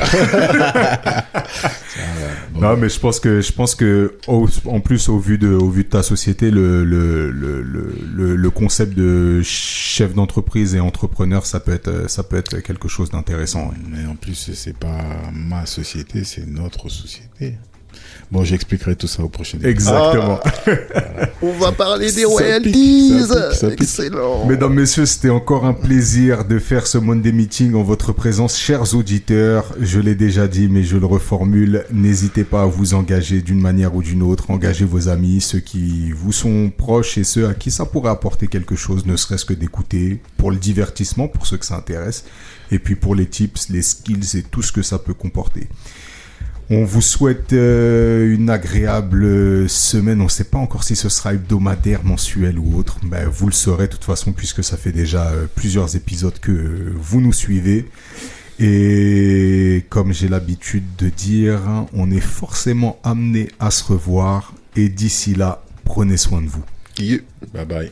Non, mais je pense que en plus au vu de ta société, le concept de chef d'entreprise et entrepreneur, ça peut être quelque chose d'intéressant. Ouais. Mais en plus, c'est pas ma société, c'est notre société. Bon, j'expliquerai tout ça au prochain épisode. Exactement. On va parler des Ça royalties. pique, ça pique. Excellent. Mesdames, messieurs, c'était encore un plaisir de faire ce Monday Meeting en votre présence. Chers auditeurs, je l'ai déjà dit, mais je le reformule. N'hésitez pas à vous engager d'une manière ou d'une autre. Engagez vos amis, ceux qui vous sont proches et ceux à qui ça pourrait apporter quelque chose, ne serait-ce que d'écouter, pour le divertissement, pour ceux que ça intéresse, et puis pour les tips, les skills et tout ce que ça peut comporter. On vous souhaite une agréable semaine. On ne sait pas encore si ce sera hebdomadaire, mensuel ou autre. Ben, vous le saurez de toute façon puisque ça fait déjà plusieurs épisodes que vous nous suivez. Et comme j'ai l'habitude de dire, on est forcément amené à se revoir. Et d'ici là, prenez soin de vous. Yeah. Bye bye.